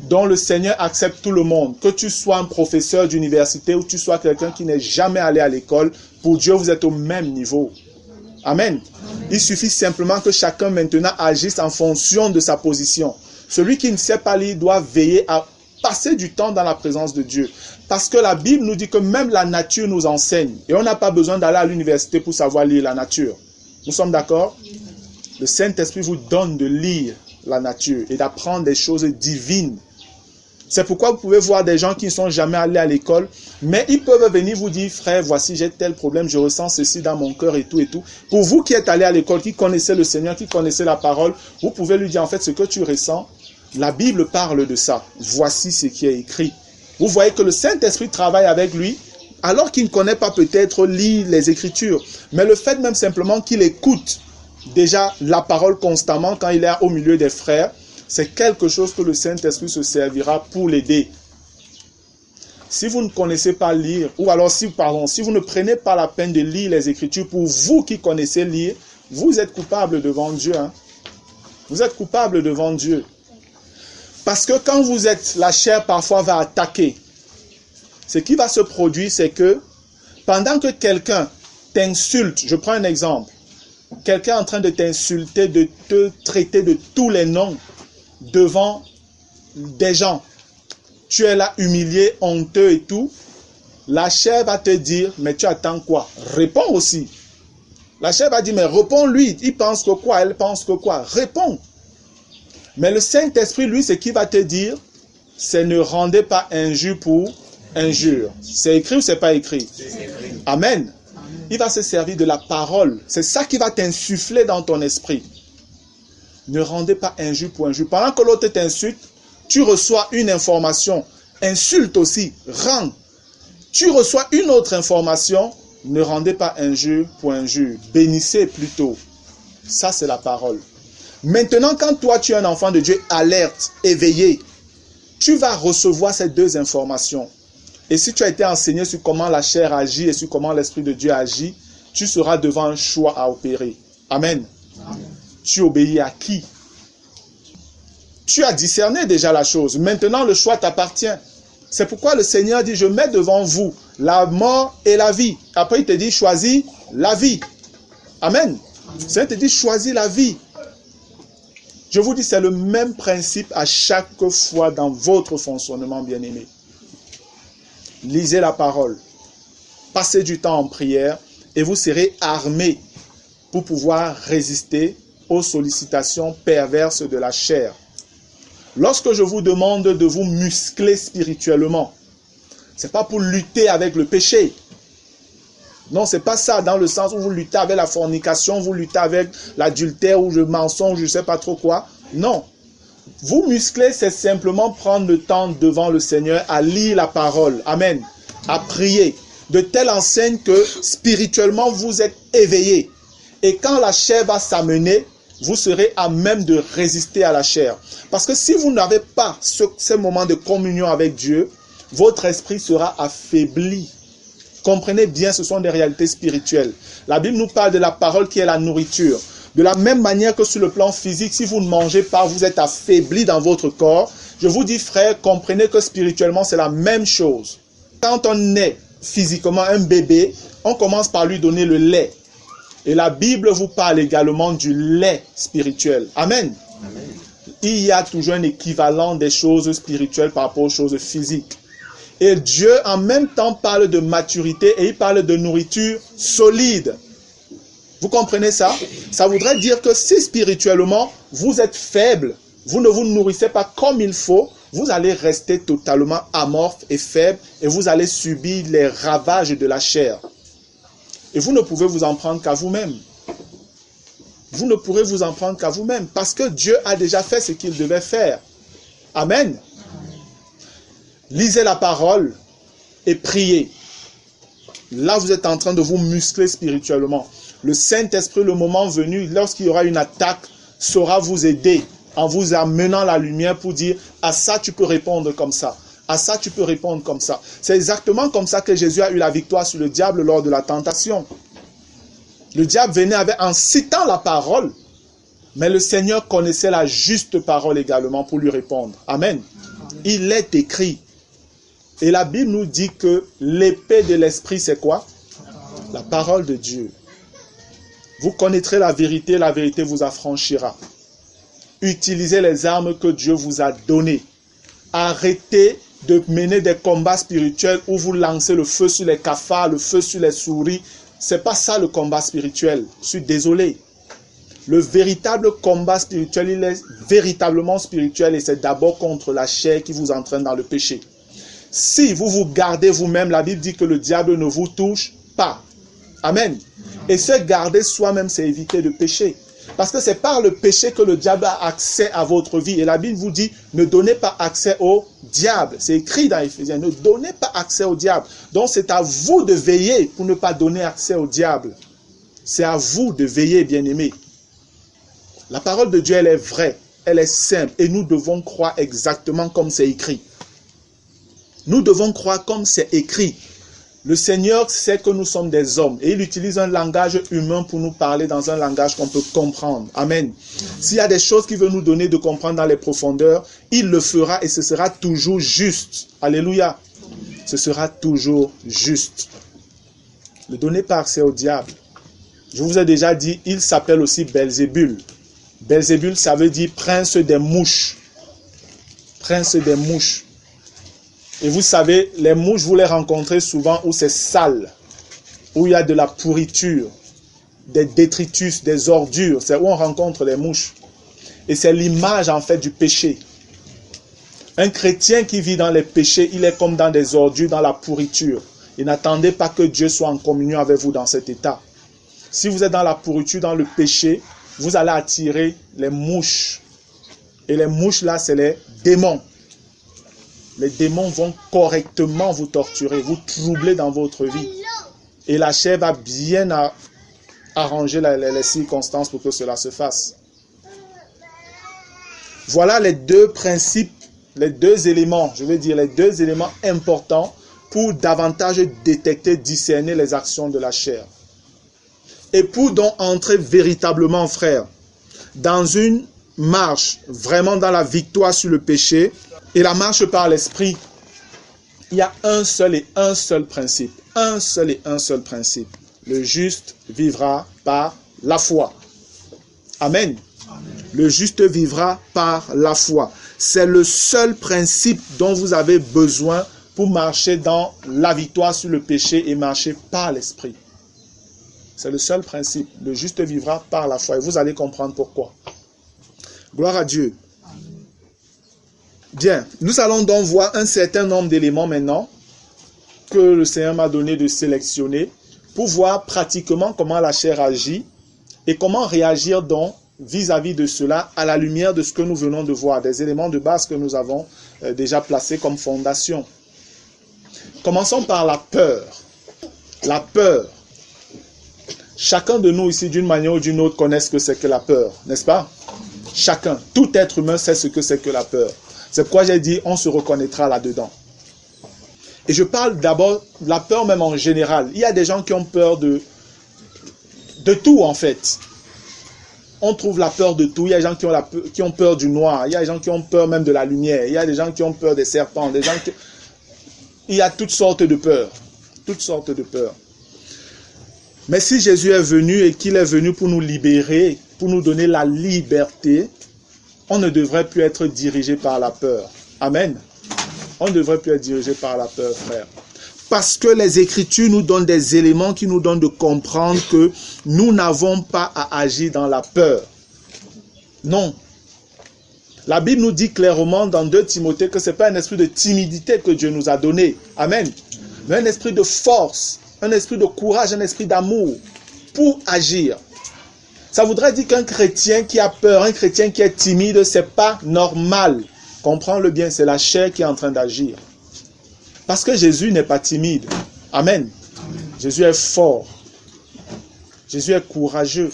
[SPEAKER 1] Donc le Seigneur accepte tout le monde. Que tu sois un professeur d'université ou tu sois quelqu'un qui n'est jamais allé à l'école, pour Dieu, vous êtes au même niveau. Amen. Il suffit simplement que chacun maintenant agisse en fonction de sa position. Celui qui ne sait pas lire doit veiller à passer du temps dans la présence de Dieu. Parce que la Bible nous dit que même la nature nous enseigne. Et on n'a pas besoin d'aller à l'université pour savoir lire la nature. Nous sommes d'accord? Le Saint-Esprit vous donne de lire la nature et d'apprendre des choses divines. C'est pourquoi vous pouvez voir des gens qui ne sont jamais allés à l'école, mais ils peuvent venir vous dire, frère, voici, j'ai tel problème, je ressens ceci dans mon cœur et tout et tout. Pour vous qui êtes allés à l'école, qui connaissez le Seigneur, qui connaissez la parole, vous pouvez lui dire, en fait, ce que tu ressens, la Bible parle de ça. Voici ce qui est écrit. Vous voyez que le Saint-Esprit travaille avec lui, alors qu'il ne connaît pas peut-être lire les Écritures. Mais le fait même simplement qu'il écoute déjà la parole constamment quand il est au milieu des frères, c'est quelque chose que le Saint-Esprit se servira pour l'aider. Si vous ne connaissez pas lire, ou alors si vous ne prenez pas la peine de lire les Écritures, pour vous qui connaissez lire, vous êtes coupable devant Dieu. Hein? Vous êtes coupable devant Dieu. Parce que quand vous êtes, la chair parfois va attaquer. Ce qui va se produire, c'est que pendant que quelqu'un t'insulte, je prends un exemple, quelqu'un est en train de t'insulter, de te traiter de tous les noms devant des gens. Tu es là humilié, honteux et tout. La chair va te dire, mais tu attends quoi? Réponds aussi. La chair va dire, mais réponds-lui. Il pense que quoi? Elle pense que quoi? Réponds. Mais le Saint-Esprit, lui, ce qu'il va te dire, c'est ne rendez pas injure pour injure. C'est écrit ou c'est pas écrit? C'est écrit. Amen. Il va se servir de la parole. C'est ça qui va t'insuffler dans ton esprit. Ne rendez pas injure pour injure. Pendant que l'autre t'insulte, tu reçois une information. Insulte aussi. Rends. Tu reçois une autre information. Ne rendez pas injure pour injure. Bénissez plutôt. Ça, c'est la parole. Maintenant, quand toi, tu es un enfant de Dieu alerte, éveillé, tu vas recevoir ces deux informations. Et si tu as été enseigné sur comment la chair agit et sur comment l'Esprit de Dieu agit, tu seras devant un choix à opérer. Amen. Amen. Tu obéis à qui? Tu as discerné déjà la chose. Maintenant, le choix t'appartient. C'est pourquoi le Seigneur dit, je mets devant vous la mort et la vie. Après, il te dit, choisis la vie. Amen. Le Seigneur te dit, choisis la vie. Je vous dis, c'est le même principe à chaque fois dans votre fonctionnement, bien-aimé. Lisez la parole. Passez du temps en prière et vous serez armés pour pouvoir résister aux sollicitations perverses de la chair. Lorsque je vous demande de vous muscler spirituellement, ce n'est pas pour lutter avec le péché. Non, ce n'est pas ça, dans le sens où vous luttez avec la fornication, vous luttez avec l'adultère ou le mensonge, je ne sais pas trop quoi. Non. Vous muscler, c'est simplement prendre le temps devant le Seigneur à lire la parole. Amen. À prier. De telle enseigne que spirituellement, vous êtes éveillés. Et quand la chair va s'amener, vous serez à même de résister à la chair. Parce que si vous n'avez pas ce moment de communion avec Dieu, votre esprit sera affaibli. Comprenez bien, ce sont des réalités spirituelles. La Bible nous parle de la parole qui est la nourriture. De la même manière que sur le plan physique, si vous ne mangez pas, vous êtes affaibli dans votre corps. Je vous dis, frère, comprenez que spirituellement, c'est la même chose. Quand on naît physiquement un bébé, on commence par lui donner le lait. Et la Bible vous parle également du lait spirituel. Amen. Amen. Il y a toujours un équivalent des choses spirituelles par rapport aux choses physiques. Et Dieu en même temps parle de maturité et il parle de nourriture solide. Vous comprenez ça? Ça voudrait dire que si spirituellement vous êtes faible, vous ne vous nourrissez pas comme il faut, vous allez rester totalement amorphe et faible et vous allez subir les ravages de la chair. Et vous ne pouvez vous en prendre qu'à vous-même. Vous ne pourrez vous en prendre qu'à vous-même parce que Dieu a déjà fait ce qu'il devait faire. Amen. Lisez la parole et priez. Là, vous êtes en train de vous muscler spirituellement. Le Saint-Esprit, le moment venu, lorsqu'il y aura une attaque, saura vous aider en vous amenant la lumière pour dire « à ça, tu peux répondre comme ça. À ça, tu peux répondre comme ça. » C'est exactement comme ça que Jésus a eu la victoire sur le diable lors de la tentation. Le diable venait en citant la parole, mais le Seigneur connaissait la juste parole également pour lui répondre. Amen. Il est écrit. Et la Bible nous dit que l'épée de l'esprit, c'est quoi? La parole de Dieu. Vous connaîtrez la vérité vous affranchira. Utilisez les armes que Dieu vous a données. Arrêtez de mener des combats spirituels où vous lancez le feu sur les cafards, le feu sur les souris. C'est pas ça le combat spirituel. Je suis désolé. Le véritable combat spirituel, il est véritablement spirituel et c'est d'abord contre la chair qui vous entraîne dans le péché. Si vous vous gardez vous-même, la Bible dit que le diable ne vous touche pas. Amen. Et se garder soi-même, c'est éviter de pécher. Parce que c'est par le péché que le diable a accès à votre vie. Et la Bible vous dit, ne donnez pas accès au diable. C'est écrit dans Éphésiens, ne donnez pas accès au diable. Donc c'est à vous de veiller pour ne pas donner accès au diable. C'est à vous de veiller, bien-aimés. La parole de Dieu, elle est vraie, elle est simple. Et nous devons croire exactement comme c'est écrit. Nous devons croire comme c'est écrit. Le Seigneur sait que nous sommes des hommes et il utilise un langage humain pour nous parler dans un langage qu'on peut comprendre. Amen. S'il y a des choses qu'il veut nous donner de comprendre dans les profondeurs, il le fera et ce sera toujours juste. Alléluia. Ce sera toujours juste. Ne donnez pas accès au diable. Je vous ai déjà dit, il s'appelle aussi Belzébul. Belzébul, ça veut dire prince des mouches. Prince des mouches. Et vous savez, les mouches, vous les rencontrez souvent où c'est sale, où il y a de la pourriture, des détritus, des ordures. C'est où on rencontre les mouches. Et c'est l'image en fait du péché. Un chrétien qui vit dans les péchés, il est comme dans des ordures, dans la pourriture. Et n'attendez pas que Dieu soit en communion avec vous dans cet état. Si vous êtes dans la pourriture, dans le péché, vous allez attirer les mouches. Et les mouches là, c'est les démons. Les démons vont correctement vous torturer, vous troubler dans votre vie. Et la chair va bien arranger les circonstances pour que cela se fasse. Voilà les deux principes, les deux éléments, je veux dire les deux éléments importants pour davantage détecter, discerner les actions de la chair. Et pour donc entrer véritablement, frère, dans une marche, vraiment dans la victoire sur le péché, et la marche par l'esprit, il y a un seul principe. Un seul principe. Le juste vivra par la foi. Amen. Le juste vivra par la foi. C'est le seul principe dont vous avez besoin pour marcher dans la victoire sur le péché et marcher par l'esprit. C'est le seul principe. Le juste vivra par la foi. Et vous allez comprendre pourquoi. Gloire à Dieu. Bien, nous allons donc voir un certain nombre d'éléments maintenant que le Seigneur m'a donné de sélectionner pour voir pratiquement comment la chair agit et comment réagir donc vis-à-vis de cela à la lumière de ce que nous venons de voir, des éléments de base que nous avons déjà placés comme fondation. Commençons par la peur. La peur. Chacun de nous ici, d'une manière ou d'une autre, connaît ce que c'est que la peur, n'est-ce pas? Chacun, tout être humain sait ce que c'est que la peur. C'est pourquoi j'ai dit, on se reconnaîtra là-dedans. Et je parle d'abord de la peur même en général. Il y a des gens qui ont peur de tout en fait. On trouve la peur de tout. Il y a des gens qui ont peur du noir. Il y a des gens qui ont peur même de la lumière. Il y a des gens qui ont peur des serpents. Il y a toutes sortes de peurs. Toutes sortes de peurs. Mais si Jésus est venu et qu'il est venu pour nous libérer, pour nous donner la liberté, on ne devrait plus être dirigé par la peur. Amen. On ne devrait plus être dirigé par la peur, frère. Parce que les Écritures nous donnent des éléments qui nous donnent de comprendre que nous n'avons pas à agir dans la peur. Non. La Bible nous dit clairement dans 2 Timothée que ce n'est pas un esprit de timidité que Dieu nous a donné. Amen. Mais un esprit de force, un esprit de courage, un esprit d'amour pour agir. Ça voudrait dire qu'un chrétien qui a peur, un chrétien qui est timide, ce n'est pas normal. Comprends-le bien, c'est la chair qui est en train d'agir. Parce que Jésus n'est pas timide. Amen. Jésus est fort. Jésus est courageux.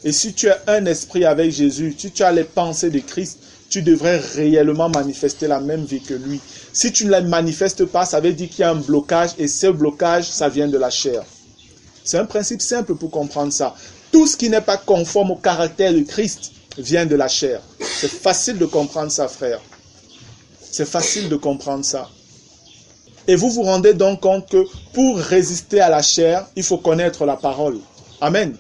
[SPEAKER 1] Et si tu as un esprit avec Jésus, si tu as les pensées de Christ, tu devrais réellement manifester la même vie que lui. Si tu ne la manifestes pas, ça veut dire qu'il y a un blocage et ce blocage, ça vient de la chair. C'est un principe simple pour comprendre ça. Tout ce qui n'est pas conforme au caractère de Christ vient de la chair. C'est facile de comprendre ça, frère. C'est facile de comprendre ça. Et vous vous rendez donc compte que pour résister à la chair, il faut connaître la parole. Amen.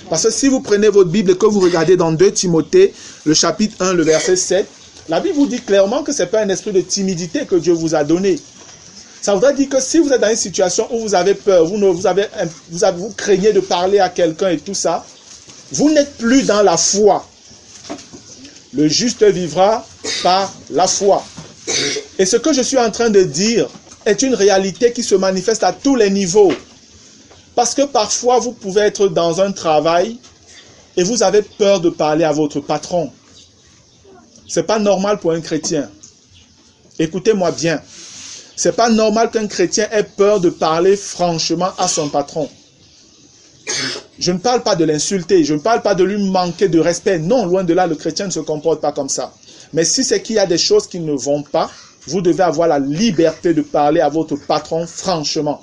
[SPEAKER 1] Parce que si vous prenez votre Bible et que vous regardez dans 2 Timothée, le chapitre 1, le verset 7, la Bible vous dit clairement que ce n'est pas un esprit de timidité que Dieu vous a donné. Ça voudrait dire que si vous êtes dans une situation où vous avez peur, vous craignez de parler à quelqu'un et tout ça, vous n'êtes plus dans la foi. Le juste vivra par la foi. Et ce que je suis en train de dire est une réalité qui se manifeste à tous les niveaux. Parce que parfois, vous pouvez être dans un travail et vous avez peur de parler à votre patron. Ce n'est pas normal pour un chrétien. Écoutez-moi bien. Ce n'est pas normal qu'un chrétien ait peur de parler franchement à son patron. Je ne parle pas de l'insulter, je ne parle pas de lui manquer de respect. Non, loin de là, le chrétien ne se comporte pas comme ça. Mais si c'est qu'il y a des choses qui ne vont pas, vous devez avoir la liberté de parler à votre patron franchement.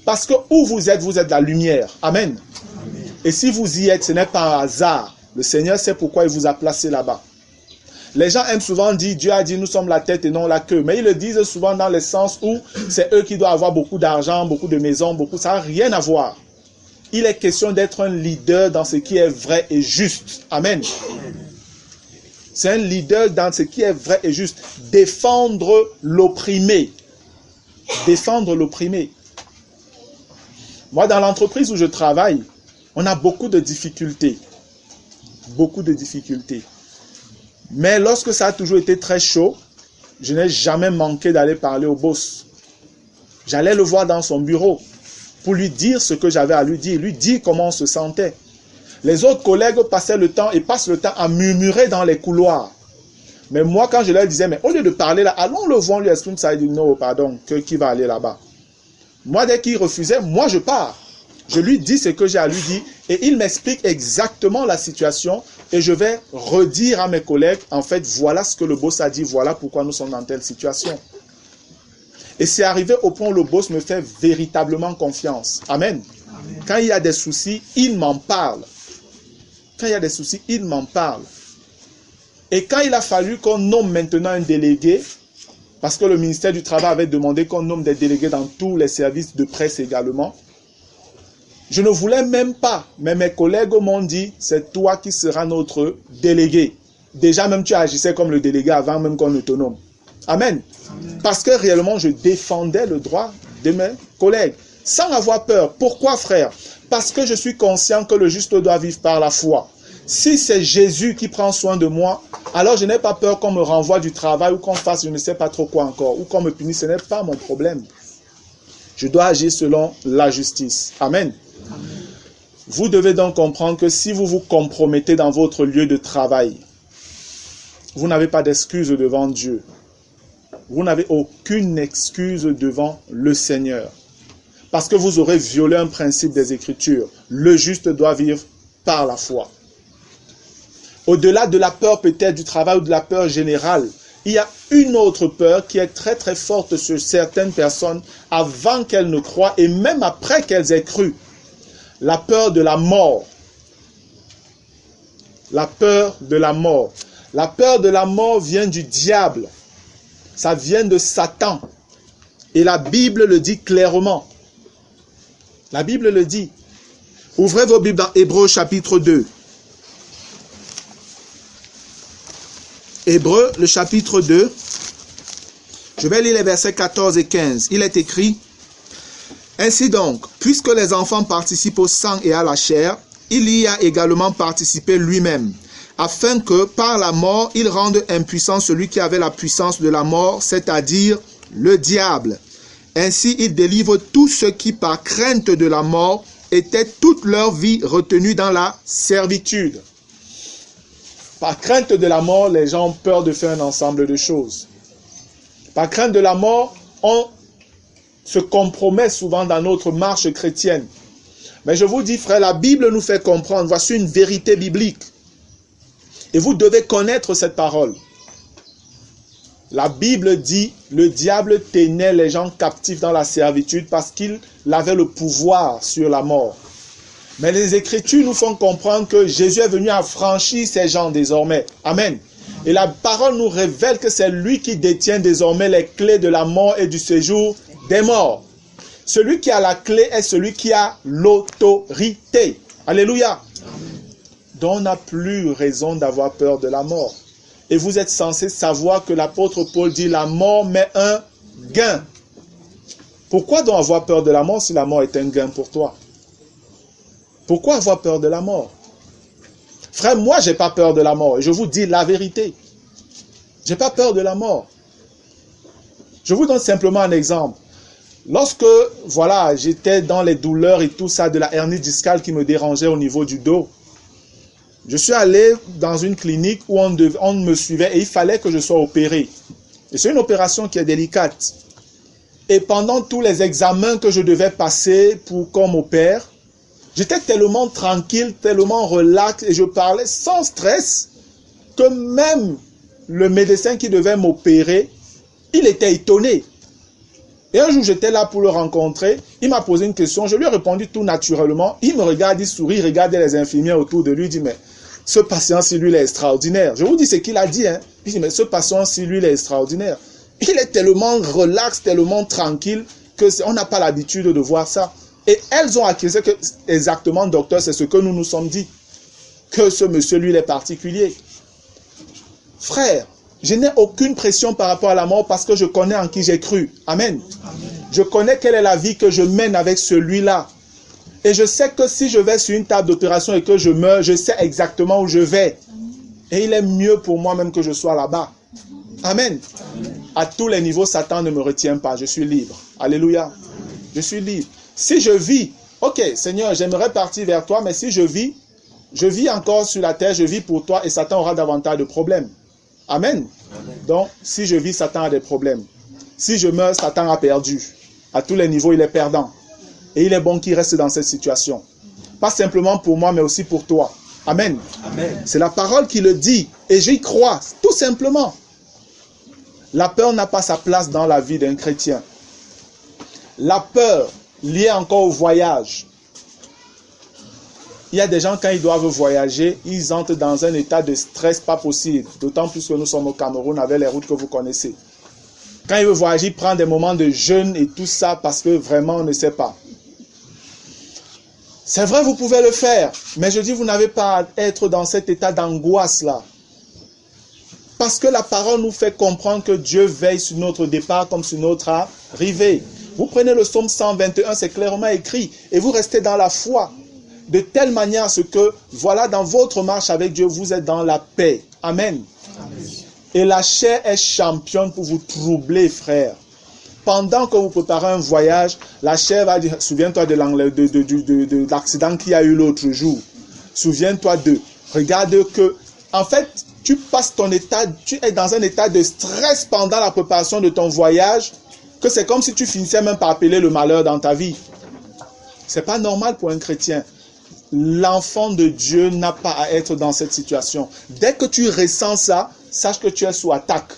[SPEAKER 1] Parce que où vous êtes la lumière. Amen. Amen. Et si vous y êtes, ce n'est pas un hasard. Le Seigneur sait pourquoi il vous a placé là-bas. Les gens aiment souvent dire, Dieu a dit, nous sommes la tête et non la queue. Mais ils le disent souvent dans le sens où c'est eux qui doivent avoir beaucoup d'argent, beaucoup de maisons, ça n'a rien à voir. Il est question d'être un leader dans ce qui est vrai et juste. Amen. C'est un leader dans ce qui est vrai et juste. Défendre l'opprimé. Défendre l'opprimé. Moi, dans l'entreprise où je travaille, on a beaucoup de difficultés. Beaucoup de difficultés. Mais lorsque ça a toujours été très chaud, je n'ai jamais manqué d'aller parler au boss. J'allais le voir dans son bureau pour lui dire ce que j'avais à lui dire comment on se sentait. Les autres collègues passaient le temps et passent le temps à murmurer dans les couloirs. Mais moi, quand je leur disais, mais au lieu de parler là, allons le voir, lui exprime ça, il dit non, pardon, qui va aller là-bas. Moi, dès qu'il refusait, moi je pars. Je lui dis ce que j'ai à lui dire et il m'explique exactement la situation et je vais redire à mes collègues, en fait, voilà ce que le boss a dit, voilà pourquoi nous sommes dans telle situation. Et c'est arrivé au point où le boss me fait véritablement confiance. Amen. Amen. Quand il y a des soucis, il m'en parle. Quand il y a des soucis, il m'en parle. Et quand il a fallu qu'on nomme maintenant un délégué, parce que le ministère du Travail avait demandé qu'on nomme des délégués dans tous les services de presse également, je ne voulais même pas, mais mes collègues m'ont dit, c'est toi qui seras notre délégué. Déjà même tu agissais comme le délégué avant même qu'on ne te nomme. Amen. Amen. Parce que réellement je défendais le droit de mes collègues, sans avoir peur. Pourquoi, frère? Parce que je suis conscient que le juste doit vivre par la foi. Si c'est Jésus qui prend soin de moi, alors je n'ai pas peur qu'on me renvoie du travail ou qu'on fasse je ne sais pas trop quoi encore, ou qu'on me punisse, ce n'est pas mon problème. Je dois agir selon la justice. Amen. Amen. Vous devez donc comprendre que si vous vous compromettez dans votre lieu de travail, vous n'avez pas d'excuse devant Dieu. Vous n'avez aucune excuse devant le Seigneur. Parce que vous aurez violé un principe des Écritures. Le juste doit vivre par la foi. Au-delà de la peur peut-être du travail ou de la peur générale, il y a une autre peur qui est très très forte sur certaines personnes avant qu'elles ne croient et même après qu'elles aient cru. La peur de la mort. La peur de la mort. La peur de la mort vient du diable. Ça vient de Satan. Et la Bible le dit clairement. La Bible le dit. Ouvrez vos Bibles dans Hébreux chapitre 2. Hébreux, le chapitre 2. Je vais lire les versets 14 et 15. Il est écrit: ainsi donc, puisque les enfants participent au sang et à la chair, il y a également participé lui-même, afin que, par la mort, il rende impuissant celui qui avait la puissance de la mort, c'est-à-dire le diable. Ainsi, il délivre tous ceux qui, par crainte de la mort, étaient toute leur vie retenus dans la servitude. Par crainte de la mort, les gens ont peur de faire un ensemble de choses. Par crainte de la mort, on se compromet souvent dans notre marche chrétienne. Mais je vous dis, frère, la Bible nous fait comprendre, voici une vérité biblique. Et vous devez connaître cette parole. La Bible dit, le diable tenait les gens captifs dans la servitude parce qu'il avait le pouvoir sur la mort. Mais les Écritures nous font comprendre que Jésus est venu affranchir ces gens désormais. Amen. Et la parole nous révèle que c'est lui qui détient désormais les clés de la mort et du séjour des morts. Celui qui a la clé est celui qui a l'autorité. Alléluia. Donc on n'a plus raison d'avoir peur de la mort. Et vous êtes censés savoir que l'apôtre Paul dit la mort met un gain. Pourquoi donc avoir peur de la mort si la mort est un gain pour toi? Pourquoi avoir peur de la mort? Frère, moi, je n'ai pas peur de la mort. Et je vous dis la vérité. Je n'ai pas peur de la mort. Je vous donne simplement un exemple. Lorsque, voilà, j'étais dans les douleurs et tout ça, de la hernie discale qui me dérangeait au niveau du dos, je suis allé dans une clinique où on me suivait et il fallait que je sois opéré. Et c'est une opération qui est délicate. Et pendant tous les examens que je devais passer pour qu'on m'opère, j'étais tellement tranquille, tellement relax et je parlais sans stress que même le médecin qui devait m'opérer, il était étonné. Et un jour, j'étais là pour le rencontrer. Il m'a posé une question. Je lui ai répondu tout naturellement. Il me regarde, il sourit, il regardait les infirmières autour de lui. Il dit, mais ce patient-ci, lui, il est extraordinaire. Je vous dis ce qu'il a dit. Il dit, mais ce patient-ci, lui, il est extraordinaire. Il est tellement relax, tellement tranquille, qu'on n'a pas l'habitude de voir ça. Et elles ont accusé que, exactement, docteur, c'est ce que nous nous sommes dit. Que ce monsieur, lui, il est particulier. Frère, je n'ai aucune pression par rapport à la mort parce que je connais en qui j'ai cru. Amen. Amen. Je connais quelle est la vie que je mène avec celui-là. Et je sais que si je vais sur une table d'opération et que je meurs, je sais exactement où je vais. Et il est mieux pour moi même que je sois là-bas. Amen. Amen. À tous les niveaux, Satan ne me retient pas. Je suis libre. Alléluia. Je suis libre. Si je vis, ok, Seigneur, j'aimerais partir vers toi, mais si je vis encore sur la terre, je vis pour toi et Satan aura davantage de problèmes. Amen. Amen. Donc, si je vis, Satan a des problèmes. Si je meurs, Satan a perdu. À tous les niveaux, il est perdant. Et il est bon qu'il reste dans cette situation. Pas simplement pour moi, mais aussi pour toi. Amen. Amen. C'est la parole qui le dit. Et j'y crois, tout simplement. La peur n'a pas sa place dans la vie d'un chrétien. La peur liée encore au voyage. Il y a des gens, quand ils doivent voyager, ils entrent dans un état de stress pas possible. D'autant plus que nous sommes au Cameroun avec les routes que vous connaissez. Quand il veut voyager, il prend des moments de jeûne et tout ça parce que vraiment on ne sait pas. C'est vrai, vous pouvez le faire, mais je dis, vous n'avez pas à être dans cet état d'angoisse-là. Parce que la parole nous fait comprendre que Dieu veille sur notre départ comme sur notre arrivée. Vous prenez le psaume 121, c'est clairement écrit, et vous restez dans la foi. De telle manière à ce que, voilà, dans votre marche avec Dieu, vous êtes dans la paix. Amen. Amen. Et la chair est championne pour vous troubler, frère. Pendant que vous préparez un voyage, la chair va dire, souviens-toi de l'accident qu'il y a eu l'autre jour. Souviens-toi regarde que, en fait, tu passes tu es dans un état de stress pendant la préparation de ton voyage, que c'est comme si tu finissais même par appeler le malheur dans ta vie. C'est pas normal pour un chrétien. L'enfant de Dieu n'a pas à être dans cette situation. Dès que tu ressens ça, sache que tu es sous attaque.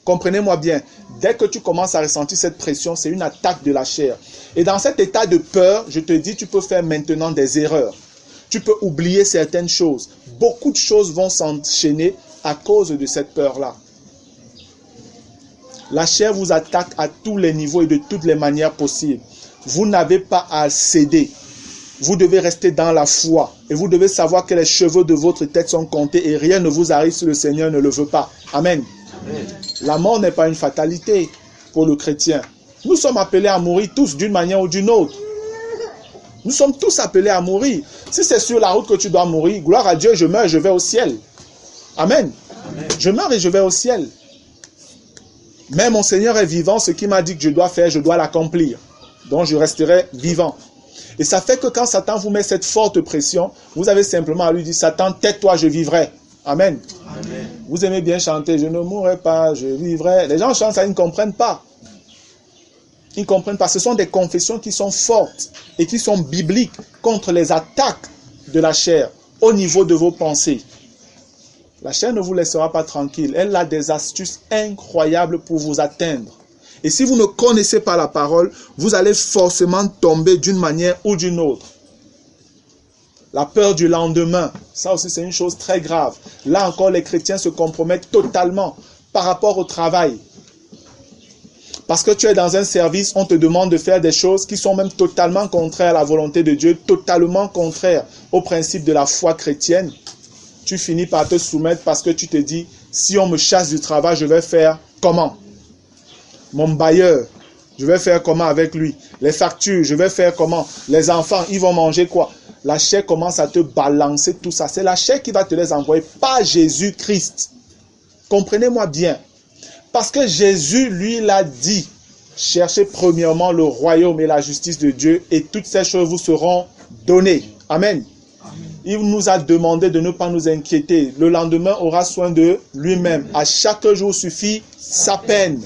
[SPEAKER 1] Comprenez-moi bien. Dès que tu commences à ressentir cette pression, c'est une attaque de la chair. Et dans cet état de peur, je te dis, tu peux faire maintenant des erreurs. Tu peux oublier certaines choses. Beaucoup de choses vont s'enchaîner à cause de cette peur-là. La chair vous attaque à tous les niveaux et de toutes les manières possibles. Vous n'avez pas à céder. Vous devez rester dans la foi. Et vous devez savoir que les cheveux de votre tête sont comptés et rien ne vous arrive si le Seigneur ne le veut pas. Amen. Amen. La mort n'est pas une fatalité pour le chrétien. Nous sommes appelés à mourir tous d'une manière ou d'une autre. Nous sommes tous appelés à mourir. Si c'est sur la route que tu dois mourir, gloire à Dieu, je meurs et je vais au ciel. Amen. Amen. Je meurs et je vais au ciel. Mais mon Seigneur est vivant, ce qu'il m'a dit que je dois faire, je dois l'accomplir. Donc je resterai vivant. Et ça fait que quand Satan vous met cette forte pression, vous avez simplement à lui dire, Satan, tais-toi, je vivrai. Amen. Amen. Vous aimez bien chanter, je ne mourrai pas, je vivrai. Les gens chantent ça, ils ne comprennent pas. Ils ne comprennent pas. Ce sont des confessions qui sont fortes et qui sont bibliques contre les attaques de la chair au niveau de vos pensées. La chair ne vous laissera pas tranquille. Elle a des astuces incroyables pour vous atteindre. Et si vous ne connaissez pas la parole, vous allez forcément tomber d'une manière ou d'une autre. La peur du lendemain, ça aussi c'est une chose très grave. Là encore, les chrétiens se compromettent totalement par rapport au travail. Parce que tu es dans un service, on te demande de faire des choses qui sont même totalement contraires à la volonté de Dieu, totalement contraires au principe de la foi chrétienne. Tu finis par te soumettre parce que tu te dis, si on me chasse du travail, je vais faire comment? Mon bailleur, je vais faire comment avec lui? Les factures, je vais faire comment? Les enfants, ils vont manger quoi? La chair commence à te balancer tout ça. C'est la chair qui va te les envoyer, pas Jésus-Christ. Comprenez-moi bien. Parce que Jésus, lui, l'a dit. Cherchez premièrement le royaume et la justice de Dieu et toutes ces choses vous seront données. Amen. Il nous a demandé de ne pas nous inquiéter. Le lendemain aura soin de lui-même. À chaque jour suffit sa peine.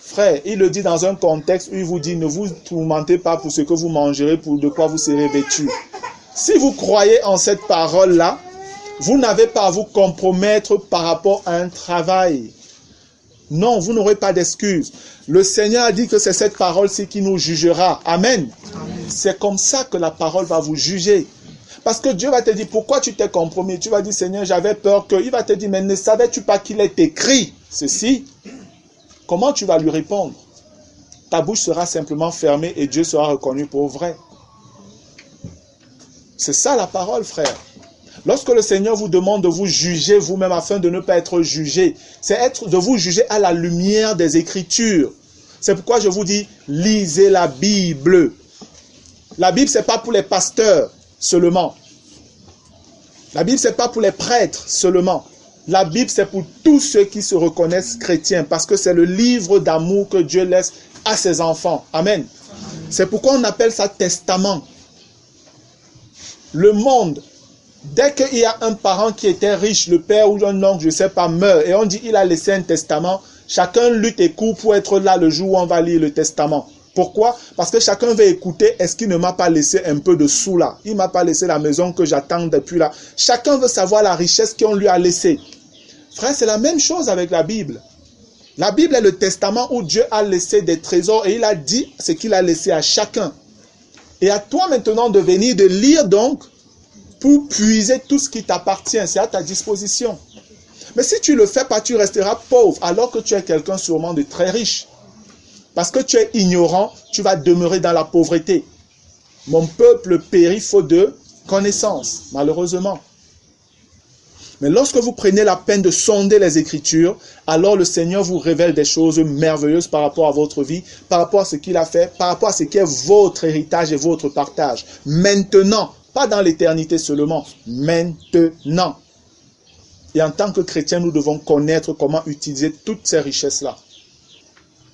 [SPEAKER 1] Frère, il le dit dans un contexte où il vous dit, ne vous tourmentez pas pour ce que vous mangerez, pour de quoi vous serez vêtus. Si vous croyez en cette parole-là, vous n'avez pas à vous compromettre par rapport à un travail. Non, vous n'aurez pas d'excuses. Le Seigneur a dit que c'est cette parole-ci qui nous jugera. Amen. Amen. C'est comme ça que la parole va vous juger. Parce que Dieu va te dire, pourquoi tu t'es compromis? Tu vas dire, Seigneur, j'avais peur que... Il va te dire, mais ne savais-tu pas qu'il est écrit ceci? Comment tu vas lui répondre? Ta bouche sera simplement fermée et Dieu sera reconnu pour vrai. C'est ça la parole, frère. Lorsque le Seigneur vous demande de vous juger vous-même afin de ne pas être jugé, c'est de vous juger à la lumière des Écritures. C'est pourquoi je vous dis, lisez la Bible. La Bible, ce n'est pas pour les pasteurs seulement. La Bible, ce n'est pas pour les prêtres seulement. La Bible, c'est pour tous ceux qui se reconnaissent chrétiens, parce que c'est le livre d'amour que Dieu laisse à ses enfants. Amen. C'est pourquoi on appelle ça testament. Le monde, dès qu'il y a un parent qui était riche, le père ou un oncle, je ne sais pas, meurt, et on dit qu'il a laissé un testament, chacun lutte et court pour être là le jour où on va lire le testament. Pourquoi? Parce que chacun veut écouter, est-ce qu'il ne m'a pas laissé un peu de sous là? Il ne m'a pas laissé la maison que j'attends depuis là. Chacun veut savoir la richesse qu'on lui a laissée. Frère, c'est la même chose avec la Bible. La Bible est le testament où Dieu a laissé des trésors et il a dit ce qu'il a laissé à chacun. Et à toi maintenant de venir, de lire donc, pour puiser tout ce qui t'appartient. C'est à ta disposition. Mais si tu ne le fais pas, tu resteras pauvre, alors que tu es quelqu'un sûrement de très riche. Parce que tu es ignorant, tu vas demeurer dans la pauvreté. Mon peuple périt faute de connaissance, malheureusement. Mais lorsque vous prenez la peine de sonder les Écritures, alors le Seigneur vous révèle des choses merveilleuses par rapport à votre vie, par rapport à ce qu'il a fait, par rapport à ce qui est votre héritage et votre partage. Maintenant, pas dans l'éternité seulement, maintenant. Et en tant que chrétiens, nous devons connaître comment utiliser toutes ces richesses-là.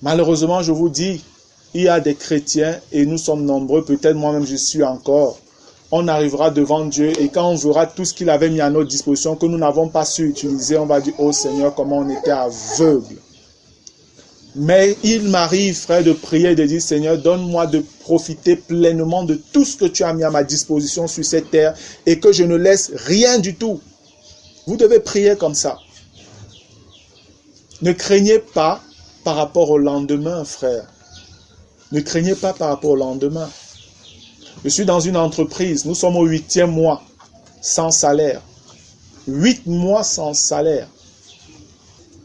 [SPEAKER 1] Malheureusement, je vous dis, il y a des chrétiens, et nous sommes nombreux, peut-être moi-même je suis encore, on arrivera devant Dieu et quand on verra tout ce qu'il avait mis à notre disposition, que nous n'avons pas su utiliser, on va dire, oh Seigneur, comment on était aveugle. Mais il m'arrive, frère, de prier et de dire, Seigneur, donne-moi de profiter pleinement de tout ce que tu as mis à ma disposition sur cette terre et que je ne laisse rien du tout. Vous devez prier comme ça. Ne craignez pas par rapport au lendemain, frère. Ne craignez pas par rapport au lendemain. Je suis dans une entreprise, nous sommes au 8e mois, sans salaire. 8 mois sans salaire.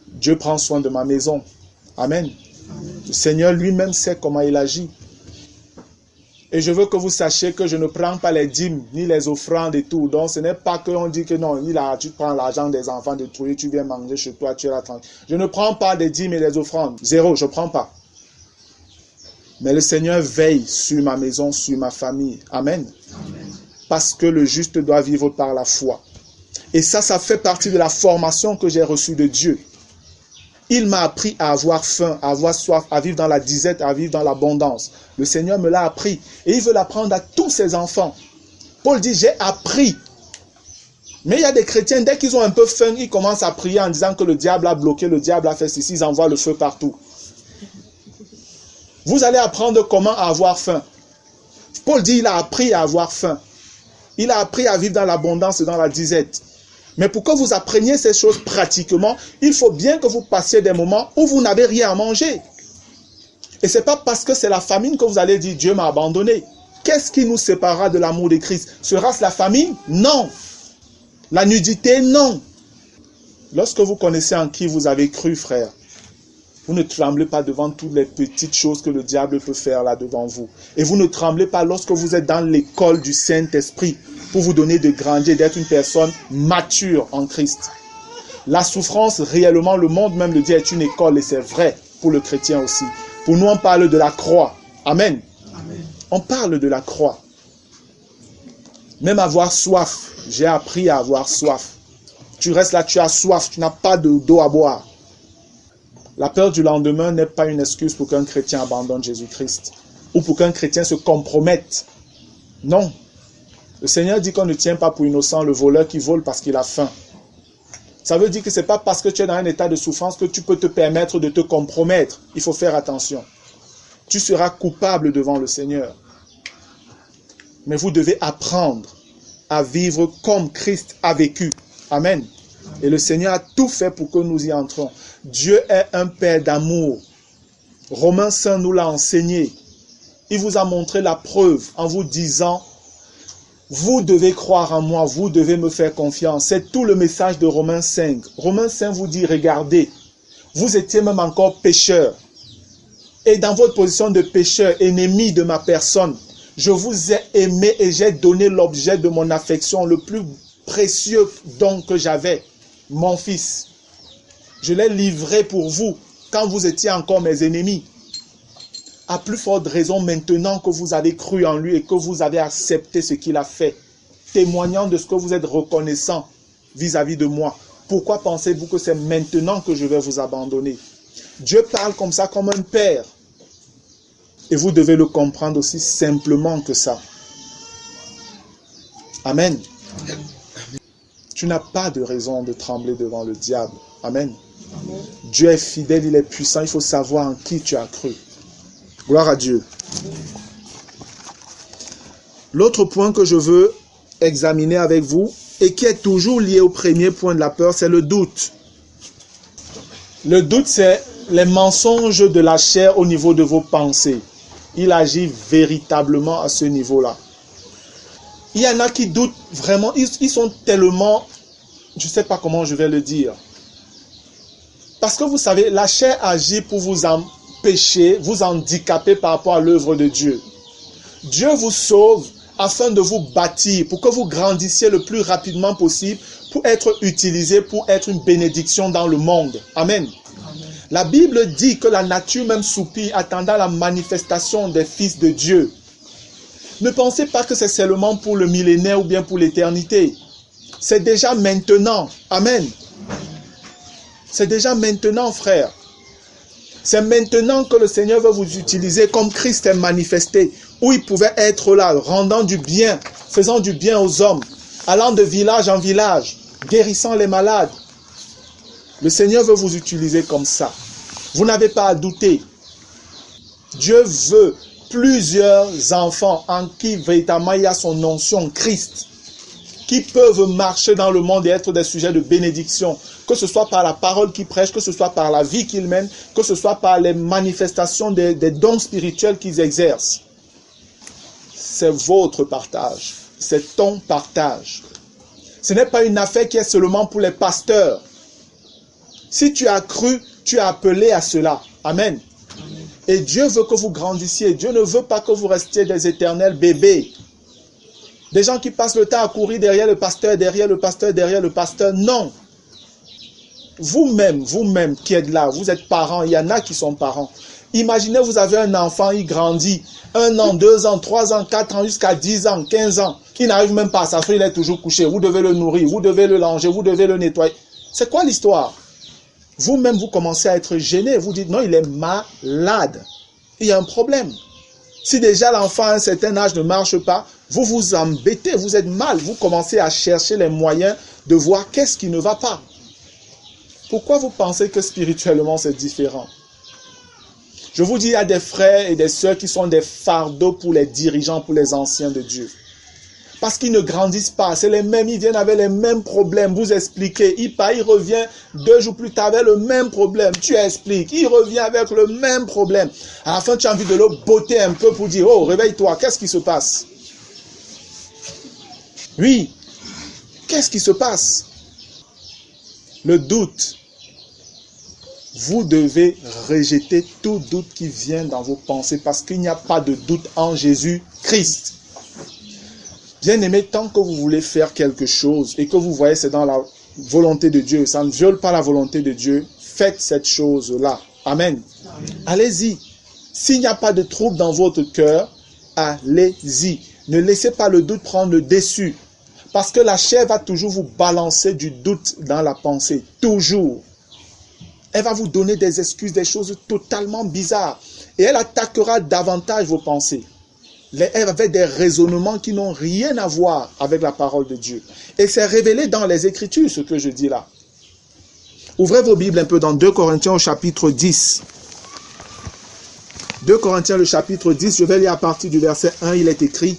[SPEAKER 1] Dieu prend soin de ma maison. Amen. Le Seigneur lui-même sait comment il agit. Et je veux que vous sachiez que je ne prends pas les dîmes, ni les offrandes et tout. Donc ce n'est pas qu'on dit que non, tu prends l'argent des enfants de tout, tu viens manger chez toi, tu es là tranquille. Je ne prends pas des dîmes et les offrandes. Zéro, je ne prends pas. Mais le Seigneur veille sur ma maison, sur ma famille. Amen. Amen. Parce que le juste doit vivre par la foi. Et ça fait partie de la formation que j'ai reçue de Dieu. Il m'a appris à avoir faim, à avoir soif, à vivre dans la disette, à vivre dans l'abondance. Le Seigneur me l'a appris. Et il veut l'apprendre à tous ses enfants. Paul dit, j'ai appris. Mais il y a des chrétiens, dès qu'ils ont un peu faim, ils commencent à prier en disant que le diable a bloqué, le diable a fait ceci, ils envoient le feu partout. Vous allez apprendre comment avoir faim. Paul dit, il a appris à avoir faim. Il a appris à vivre dans l'abondance et dans la disette. Mais pour que vous appreniez ces choses pratiquement, il faut bien que vous passiez des moments où vous n'avez rien à manger. Et ce n'est pas parce que c'est la famine que vous allez dire, Dieu m'a abandonné. Qu'est-ce qui nous séparera de l'amour de Christ? Sera-ce la famine? Non. La nudité? Non. Lorsque vous connaissez en qui vous avez cru, frère, vous ne tremblez pas devant toutes les petites choses que le diable peut faire là devant vous. Et vous ne tremblez pas lorsque vous êtes dans l'école du Saint-Esprit pour vous donner de grandir, d'être une personne mature en Christ. La souffrance, réellement, le monde même le dit, est une école et c'est vrai pour le chrétien aussi. Pour nous, on parle de la croix. Amen. Amen. On parle de la croix. Même avoir soif. J'ai appris à avoir soif. Tu restes là, tu as soif, tu n'as pas d'eau à boire. La peur du lendemain n'est pas une excuse pour qu'un chrétien abandonne Jésus-Christ ou pour qu'un chrétien se compromette. Non. Le Seigneur dit qu'on ne tient pas pour innocent le voleur qui vole parce qu'il a faim. Ça veut dire que ce n'est pas parce que tu es dans un état de souffrance que tu peux te permettre de te compromettre. Il faut faire attention. Tu seras coupable devant le Seigneur. Mais vous devez apprendre à vivre comme Christ a vécu. Amen. Et le Seigneur a tout fait pour que nous y entrons. Dieu est un Père d'amour. Romains 5 nous l'a enseigné. Il vous a montré la preuve en vous disant, vous devez croire en moi, vous devez me faire confiance. C'est tout le message de Romains 5. Romains 5 vous dit, regardez, vous étiez même encore pécheurs. Et dans votre position de pécheur, ennemi de ma personne, je vous ai aimé et j'ai donné l'objet de mon affection, le plus précieux don que j'avais, mon fils. Je l'ai livré pour vous quand vous étiez encore mes ennemis. À plus forte raison maintenant que vous avez cru en lui et que vous avez accepté ce qu'il a fait, témoignant de ce que vous êtes reconnaissant vis-à-vis de moi. Pourquoi pensez-vous que c'est maintenant que je vais vous abandonner? Dieu parle comme ça, comme un père. Et vous devez le comprendre aussi simplement que ça. Amen. Tu n'as pas de raison de trembler devant le diable. Amen. Amen. Dieu est fidèle, il est puissant. Il faut savoir en qui tu as cru. Gloire à Dieu. L'autre point que je veux examiner avec vous et qui est toujours lié au premier point de la peur, c'est le doute. Le doute, c'est les mensonges de la chair au niveau de vos pensées. Il agit véritablement à ce niveau-là. Il y en a qui doutent vraiment, ils sont tellement, je ne sais pas comment je vais le dire. Parce que vous savez, la chair agit pour vous empêcher, vous handicaper par rapport à l'œuvre de Dieu. Dieu vous sauve afin de vous bâtir, pour que vous grandissiez le plus rapidement possible, pour être utilisé, pour être une bénédiction dans le monde. Amen. Amen. La Bible dit que la nature même soupire, attendant la manifestation des fils de Dieu. Ne pensez pas que c'est seulement pour le millénaire ou bien pour l'éternité. C'est déjà maintenant. Amen. C'est déjà maintenant, frère. C'est maintenant que le Seigneur veut vous utiliser comme Christ est manifesté, où il pouvait être là, rendant du bien, faisant du bien aux hommes, allant de village en village, guérissant les malades. Le Seigneur veut vous utiliser comme ça. Vous n'avez pas à douter. Dieu veut plusieurs enfants en qui véritablement il y a son onction Christ, qui peuvent marcher dans le monde et être des sujets de bénédiction, que ce soit par la parole qu'ils prêchent, que ce soit par la vie qu'ils mènent, que ce soit par les manifestations des dons spirituels qu'ils exercent. C'est votre partage, c'est ton partage. Ce n'est pas une affaire qui est seulement pour les pasteurs. Si tu as cru, tu es appelé à cela. Amen. Et Dieu veut que vous grandissiez. Dieu ne veut pas que vous restiez des éternels bébés. Des gens qui passent le temps à courir derrière le pasteur, derrière le pasteur, derrière le pasteur. Non. Vous-même qui êtes là, vous êtes parents, il y en a qui sont parents. Imaginez, vous avez un enfant, il grandit. 1 an, 2 ans, 3 ans, 4 ans, jusqu'à 10 ans, 15 ans. Il n'arrive même pas à s'asseoir, il est toujours couché. Vous devez le nourrir, vous devez le langer, vous devez le nettoyer. C'est quoi l'histoire? Vous-même, vous commencez à être gêné. Vous dites, non, il est malade. Il y a un problème. Si déjà l'enfant à un certain âge ne marche pas, vous vous embêtez, vous êtes mal. Vous commencez à chercher les moyens de voir qu'est-ce qui ne va pas. Pourquoi vous pensez que spirituellement c'est différent? Je vous dis, il y a des frères et des sœurs qui sont des fardeaux pour les dirigeants, pour les anciens de Dieu. Parce qu'ils ne grandissent pas. C'est les mêmes, ils viennent avec les mêmes problèmes. Vous expliquez. Il part, il revient 2 jours plus tard avec le même problème. Tu expliques. Il revient avec le même problème. À la fin, tu as envie de le botter un peu pour dire, oh, réveille-toi, qu'est-ce qui se passe? Oui. Qu'est-ce qui se passe? Le doute. Vous devez rejeter tout doute qui vient dans vos pensées parce qu'il n'y a pas de doute en Jésus-Christ. Bien-aimé, tant que vous voulez faire quelque chose et que vous voyez c'est dans la volonté de Dieu, ça ne viole pas la volonté de Dieu, faites cette chose-là. Amen. Allez-y. S'il n'y a pas de trouble dans votre cœur, allez-y. Ne laissez pas le doute prendre le dessus. Parce que la chair va toujours vous balancer du doute dans la pensée. Toujours. Elle va vous donner des excuses, des choses totalement bizarres. Et elle attaquera davantage vos pensées. Elle avait des raisonnements qui n'ont rien à voir avec la parole de Dieu. Et c'est révélé dans les Écritures, ce que je dis là. Ouvrez vos Bibles un peu dans 2 Corinthiens au chapitre 10. 2 Corinthiens, le chapitre 10, je vais lire à partir du verset 1, il est écrit.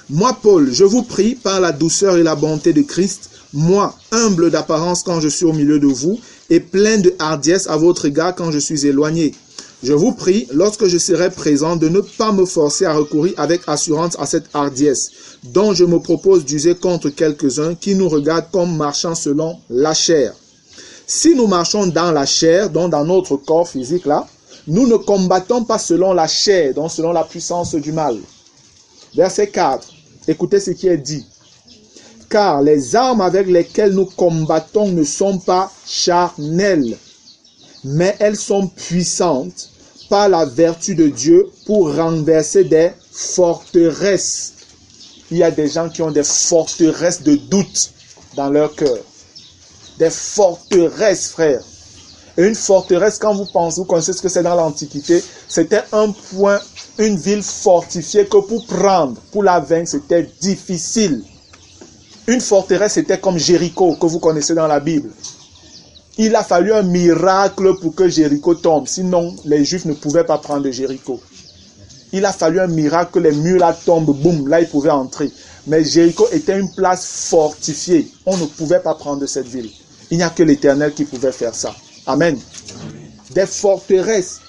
[SPEAKER 1] Moi, Paul, je vous prie par la douceur et la bonté de Christ, moi, humble d'apparence quand je suis au milieu de vous, et plein de hardiesse à votre égard quand je suis éloigné. Je vous prie, lorsque je serai présent, de ne pas me forcer à recourir avec assurance à cette hardiesse, dont je me propose d'user contre quelques-uns qui nous regardent comme marchant selon la chair. Si nous marchons dans la chair, donc dans notre corps physique là, nous ne combattons pas selon la chair, donc selon la puissance du mal. Verset 4, écoutez ce qui est dit. Car les armes avec lesquelles nous combattons ne sont pas charnelles, mais elles sont puissantes par la vertu de Dieu pour renverser des forteresses. Il y a des gens qui ont des forteresses de doute dans leur cœur. Des forteresses, frère. Et une forteresse, quand vous pensez, vous connaissez ce que c'est dans l'Antiquité, c'était un point, une ville fortifiée que pour prendre, pour la vaincre, c'était difficile. Une forteresse, c'était comme Jéricho, que vous connaissez dans la Bible. Il a fallu un miracle pour que Jéricho tombe. Sinon, les Juifs ne pouvaient pas prendre Jéricho. Il a fallu un miracle que les murs là tombent, boum, là ils pouvaient entrer. Mais Jéricho était une place fortifiée. On ne pouvait pas prendre cette ville. Il n'y a que l'Éternel qui pouvait faire ça. Amen. Des forteresses.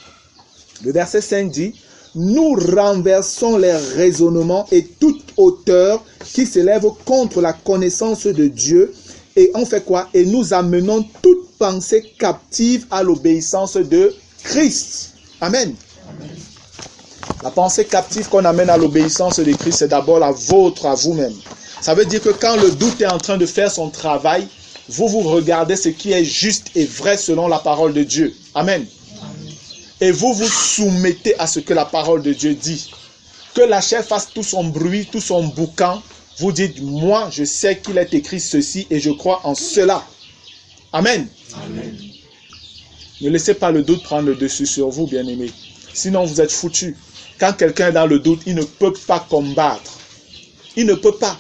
[SPEAKER 1] Le verset 5 dit, nous renversons les raisonnements et toute hauteur qui s'élève contre la connaissance de Dieu. Et on fait quoi? Et nous amenons toute pensée captive à l'obéissance de Christ. Amen. Amen. La pensée captive qu'on amène à l'obéissance de Christ, c'est d'abord la vôtre à vous-même. Ça veut dire que quand le doute est en train de faire son travail, vous regardez ce qui est juste et vrai selon la parole de Dieu. Amen. Et vous vous soumettez à ce que la parole de Dieu dit. Que la chair fasse tout son bruit, tout son boucan. Vous dites, moi, je sais qu'il est écrit ceci et je crois en cela. Amen. Amen. Ne laissez pas le doute prendre le dessus sur vous, bien-aimés. Sinon, vous êtes foutus. Quand quelqu'un est dans le doute, il ne peut pas combattre. Il ne peut pas.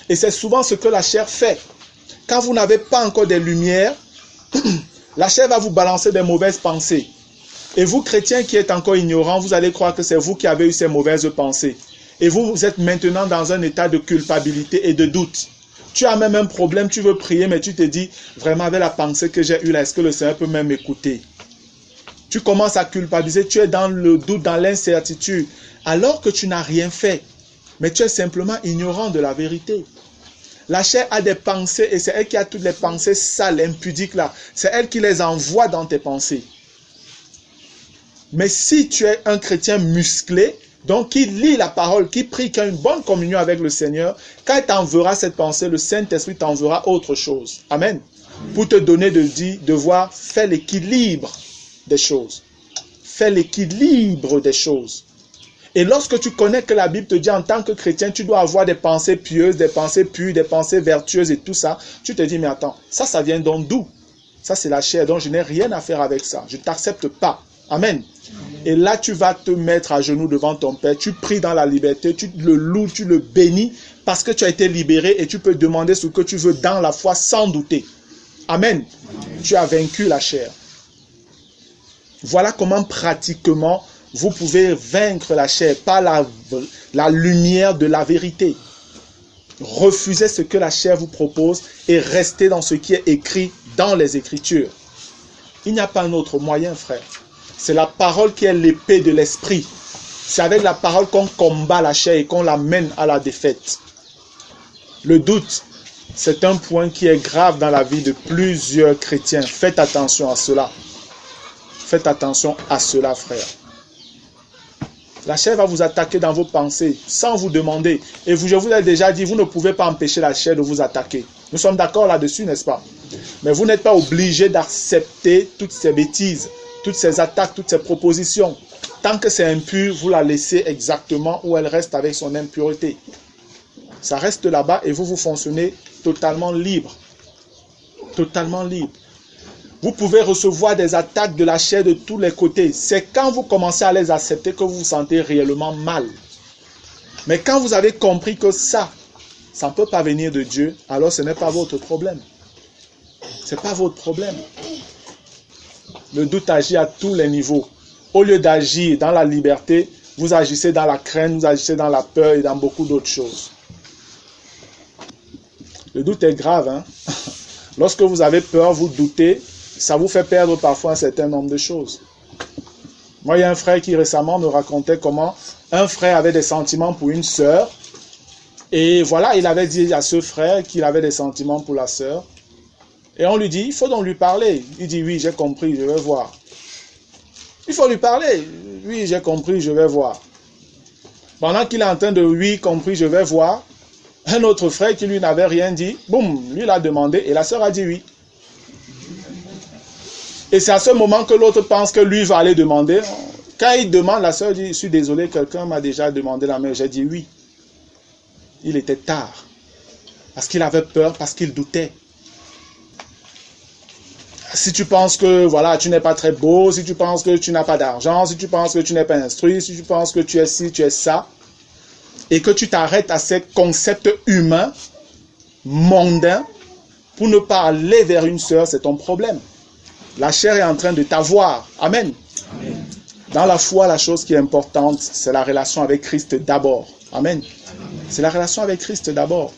[SPEAKER 1] Et c'est souvent ce que la chair fait. Quand vous n'avez pas encore des lumières, la chair va vous balancer des mauvaises pensées. Et vous, chrétiens qui êtes encore ignorants, vous allez croire que c'est vous qui avez eu ces mauvaises pensées. Et vous êtes maintenant dans un état de culpabilité et de doute. Tu as même un problème, tu veux prier, mais tu te dis, vraiment avec la pensée que j'ai eue là, est-ce que le Seigneur peut même m'écouter? Tu commences à culpabiliser, tu es dans le doute, dans l'incertitude, alors que tu n'as rien fait. Mais tu es simplement ignorant de la vérité. La chair a des pensées et c'est elle qui a toutes les pensées sales, impudiques là. C'est elle qui les envoie dans tes pensées. Mais si tu es un chrétien musclé, donc qui lit la parole, qui prie, qui a une bonne communion avec le Seigneur, quand il t'enverra cette pensée, le Saint-Esprit t'enverra autre chose. Amen. Pour te donner de voir, fais l'équilibre des choses. Fais l'équilibre des choses. Et lorsque tu connais que la Bible te dit en tant que chrétien, tu dois avoir des pensées pieuses, des pensées pures, des pensées vertueuses et tout ça, tu te dis, mais attends, ça vient donc d'où? Ça, c'est la chair, donc je n'ai rien à faire avec ça. Je ne t'accepte pas. Amen. Et là, tu vas te mettre à genoux devant ton Père. Tu pries dans la liberté, tu le loues, tu le bénis parce que tu as été libéré et tu peux demander ce que tu veux dans la foi sans douter. Amen. Tu as vaincu la chair. Voilà comment pratiquement vous pouvez vaincre la chair par la lumière de la vérité. Refusez ce que la chair vous propose et restez dans ce qui est écrit dans les Écritures. Il n'y a pas un autre moyen, frère. C'est la parole qui est l'épée de l'esprit. C'est avec la parole qu'on combat la chair et qu'on l'amène à la défaite. Le doute, c'est un point qui est grave dans la vie de plusieurs chrétiens. Faites attention à cela. Faites attention à cela, frère. La chair va vous attaquer dans vos pensées sans vous demander. Et je vous ai déjà dit, vous ne pouvez pas empêcher la chair de vous attaquer. Nous sommes d'accord là-dessus, n'est-ce pas? Mais vous n'êtes pas obligé d'accepter toutes ces bêtises, toutes ces attaques, toutes ces propositions. Tant que c'est impur, vous la laissez exactement où elle reste avec son impureté. Ça reste là-bas et vous fonctionnez totalement libre. Totalement libre. Vous pouvez recevoir des attaques de la chair de tous les côtés. C'est quand vous commencez à les accepter que vous vous sentez réellement mal. Mais quand vous avez compris que ça ne peut pas venir de Dieu, alors ce n'est pas votre problème. Ce n'est pas votre problème. Le doute agit à tous les niveaux. Au lieu d'agir dans la liberté, vous agissez dans la crainte, vous agissez dans la peur et dans beaucoup d'autres choses. Le doute est grave, hein? Lorsque vous avez peur, vous doutez, ça vous fait perdre parfois un certain nombre de choses. Moi, il y a un frère qui récemment me racontait comment un frère avait des sentiments pour une sœur. Et voilà, il avait dit à ce frère qu'il avait des sentiments pour la sœur. Et on lui dit, il faut donc lui parler. Il dit, oui, j'ai compris, je vais voir. Il faut lui parler. Oui, j'ai compris, je vais voir. Pendant qu'il est en train de, oui, compris, je vais voir, un autre frère qui lui n'avait rien dit, boum, lui l'a demandé et la sœur a dit oui. Et c'est à ce moment que l'autre pense que lui va aller demander. Quand il demande, la sœur dit, je suis désolé, quelqu'un m'a déjà demandé la main. J'ai dit oui. Il était tard. Parce qu'il avait peur, parce qu'il doutait. Si tu penses que voilà, tu n'es pas très beau, si tu penses que tu n'as pas d'argent, si tu penses que tu n'es pas instruit, si tu penses que tu es ci, tu es ça, et que tu t'arrêtes à ces concepts humains, mondains, pour ne pas aller vers une sœur, c'est ton problème. La chair est en train de t'avoir. Amen. Amen. Dans la foi, la chose qui est importante, c'est la relation avec Christ d'abord. Amen. C'est la relation avec Christ d'abord.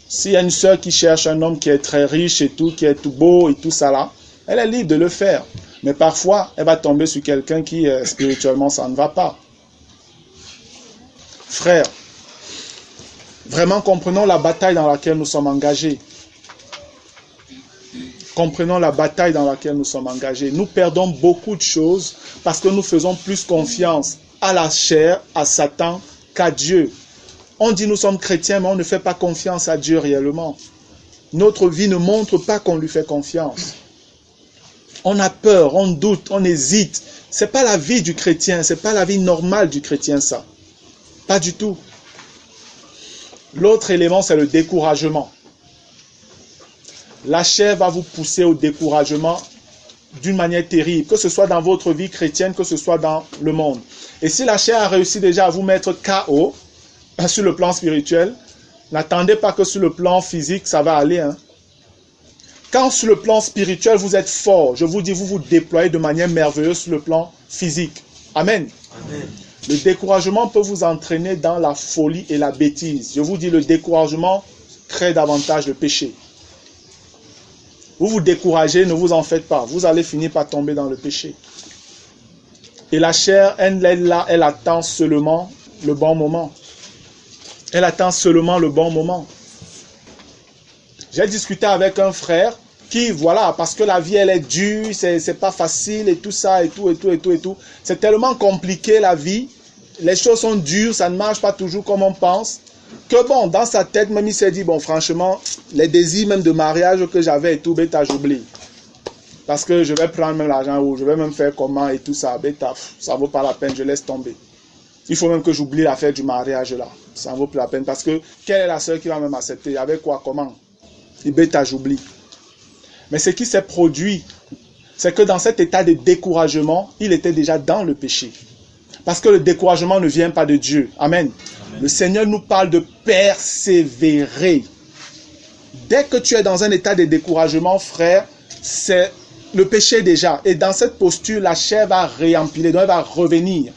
[SPEAKER 1] S'il y a une sœur qui cherche un homme qui est très riche et tout, qui est tout beau et tout ça là, Elle est libre de le faire. Mais parfois, elle va tomber sur quelqu'un qui, spirituellement, ça ne va pas. Frères, vraiment comprenons la bataille dans laquelle nous sommes engagés. Comprenons la bataille dans laquelle nous sommes engagés. Nous perdons beaucoup de choses parce que nous faisons plus confiance à la chair, à Satan, qu'à Dieu. On dit nous sommes chrétiens, mais on ne fait pas confiance à Dieu réellement. Notre vie ne montre pas qu'on lui fait confiance. On a peur, on doute, on hésite. Ce n'est pas la vie du chrétien, ce n'est pas la vie normale du chrétien, ça. Pas du tout. L'autre élément, c'est le découragement. La chair va vous pousser au découragement d'une manière terrible, que ce soit dans votre vie chrétienne, que ce soit dans le monde. Et si la chair a réussi déjà à vous mettre KO sur le plan spirituel, n'attendez pas que sur le plan physique, ça va aller. Quand sur le plan spirituel, vous êtes fort, je vous dis, vous vous déployez de manière merveilleuse sur le plan physique. Amen. Amen. Le découragement peut vous entraîner dans la folie et la bêtise. Je vous dis, le découragement crée davantage le péché. Vous vous découragez, ne vous en faites pas. Vous allez finir par tomber dans le péché. Et la chair, elle est là, elle attend seulement le bon moment. Elle attend seulement le bon moment. J'ai discuté avec un frère qui, voilà, parce que la vie, elle est dure, c'est pas facile et tout ça, et tout. C'est tellement compliqué la vie. Les choses sont dures, ça ne marche pas toujours comme on pense. Que bon, dans sa tête, même il s'est dit, bon, franchement, les désirs même de mariage que j'avais et tout, bêta, j'oublie. Parce que je vais prendre même l'argent ou je vais même faire comment et tout ça, bêta, ça vaut pas la peine, je laisse tomber. Il faut même que j'oublie l'affaire du mariage là. Ça ne vaut plus la peine parce que quelle est la sœur qui va même accepter? Avec quoi, comment? Et bêta, j'oublie. Mais ce qui s'est produit, c'est que dans cet état de découragement, il était déjà dans le péché. Parce que le découragement ne vient pas de Dieu. Amen. Le Seigneur nous parle de persévérer. Dès que tu es dans un état de découragement, frère, c'est le péché déjà. Et dans cette posture, la chair va réempiler, donc elle va revenir.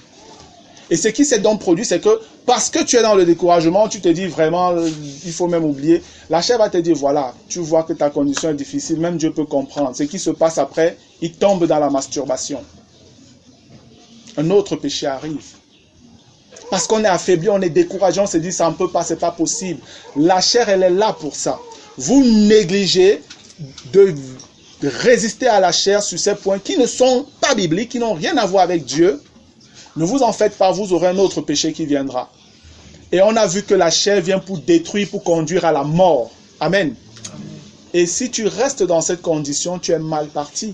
[SPEAKER 1] Et ce qui s'est donc produit, c'est que parce que tu es dans le découragement, tu te dis vraiment, il faut même oublier. La chair va te dire, voilà, tu vois que ta condition est difficile, même Dieu peut comprendre. Ce qui se passe après, il tombe dans la masturbation. Un autre péché arrive. Parce qu'on est affaibli, on est découragé, on se dit ça ne peut pas, c'est pas possible. La chair, elle est là pour ça. Vous négligez de résister à la chair sur ces points qui ne sont pas bibliques, qui n'ont rien à voir avec Dieu. Ne vous en faites pas, vous aurez un autre péché qui viendra. Et on a vu que la chair vient pour détruire, pour conduire à la mort. Amen. Et si tu restes dans cette condition, tu es mal parti.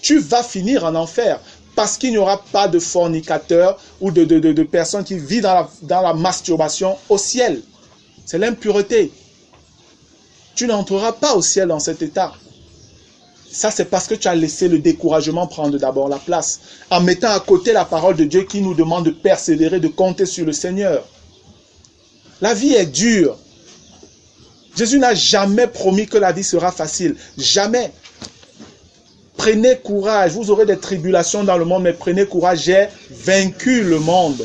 [SPEAKER 1] Tu vas finir en enfer. Parce qu'il n'y aura pas de fornicateur ou de personnes qui vivent dans la masturbation au ciel. C'est l'impureté. Tu n'entreras pas au ciel dans cet état. Ça, c'est parce que tu as laissé le découragement prendre d'abord la place. En mettant à côté la parole de Dieu qui nous demande de persévérer, de compter sur le Seigneur. La vie est dure. Jésus n'a jamais promis que la vie sera facile. Jamais. Prenez courage, vous aurez des tribulations dans le monde, mais prenez courage, j'ai vaincu le monde.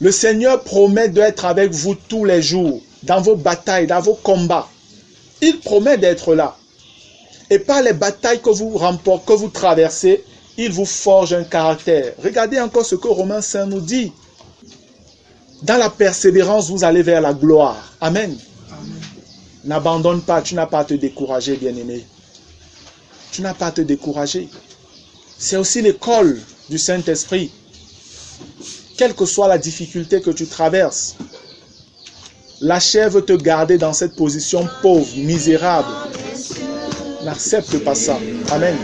[SPEAKER 1] Le Seigneur promet d'être avec vous tous les jours, dans vos batailles, dans vos combats. Il promet d'être là. Et par les batailles que vous remportez, que vous traversez, il vous forge un caractère. Regardez encore ce que Romains 5 nous dit. Dans la persévérance, vous allez vers la gloire. Amen. N'abandonne pas, tu n'as pas à te décourager, bien-aimé. Tu n'as pas à te décourager. C'est aussi l'école du Saint-Esprit. Quelle que soit la difficulté que tu traverses, la chair veut te garder dans cette position pauvre, misérable. N'accepte pas ça. Amen.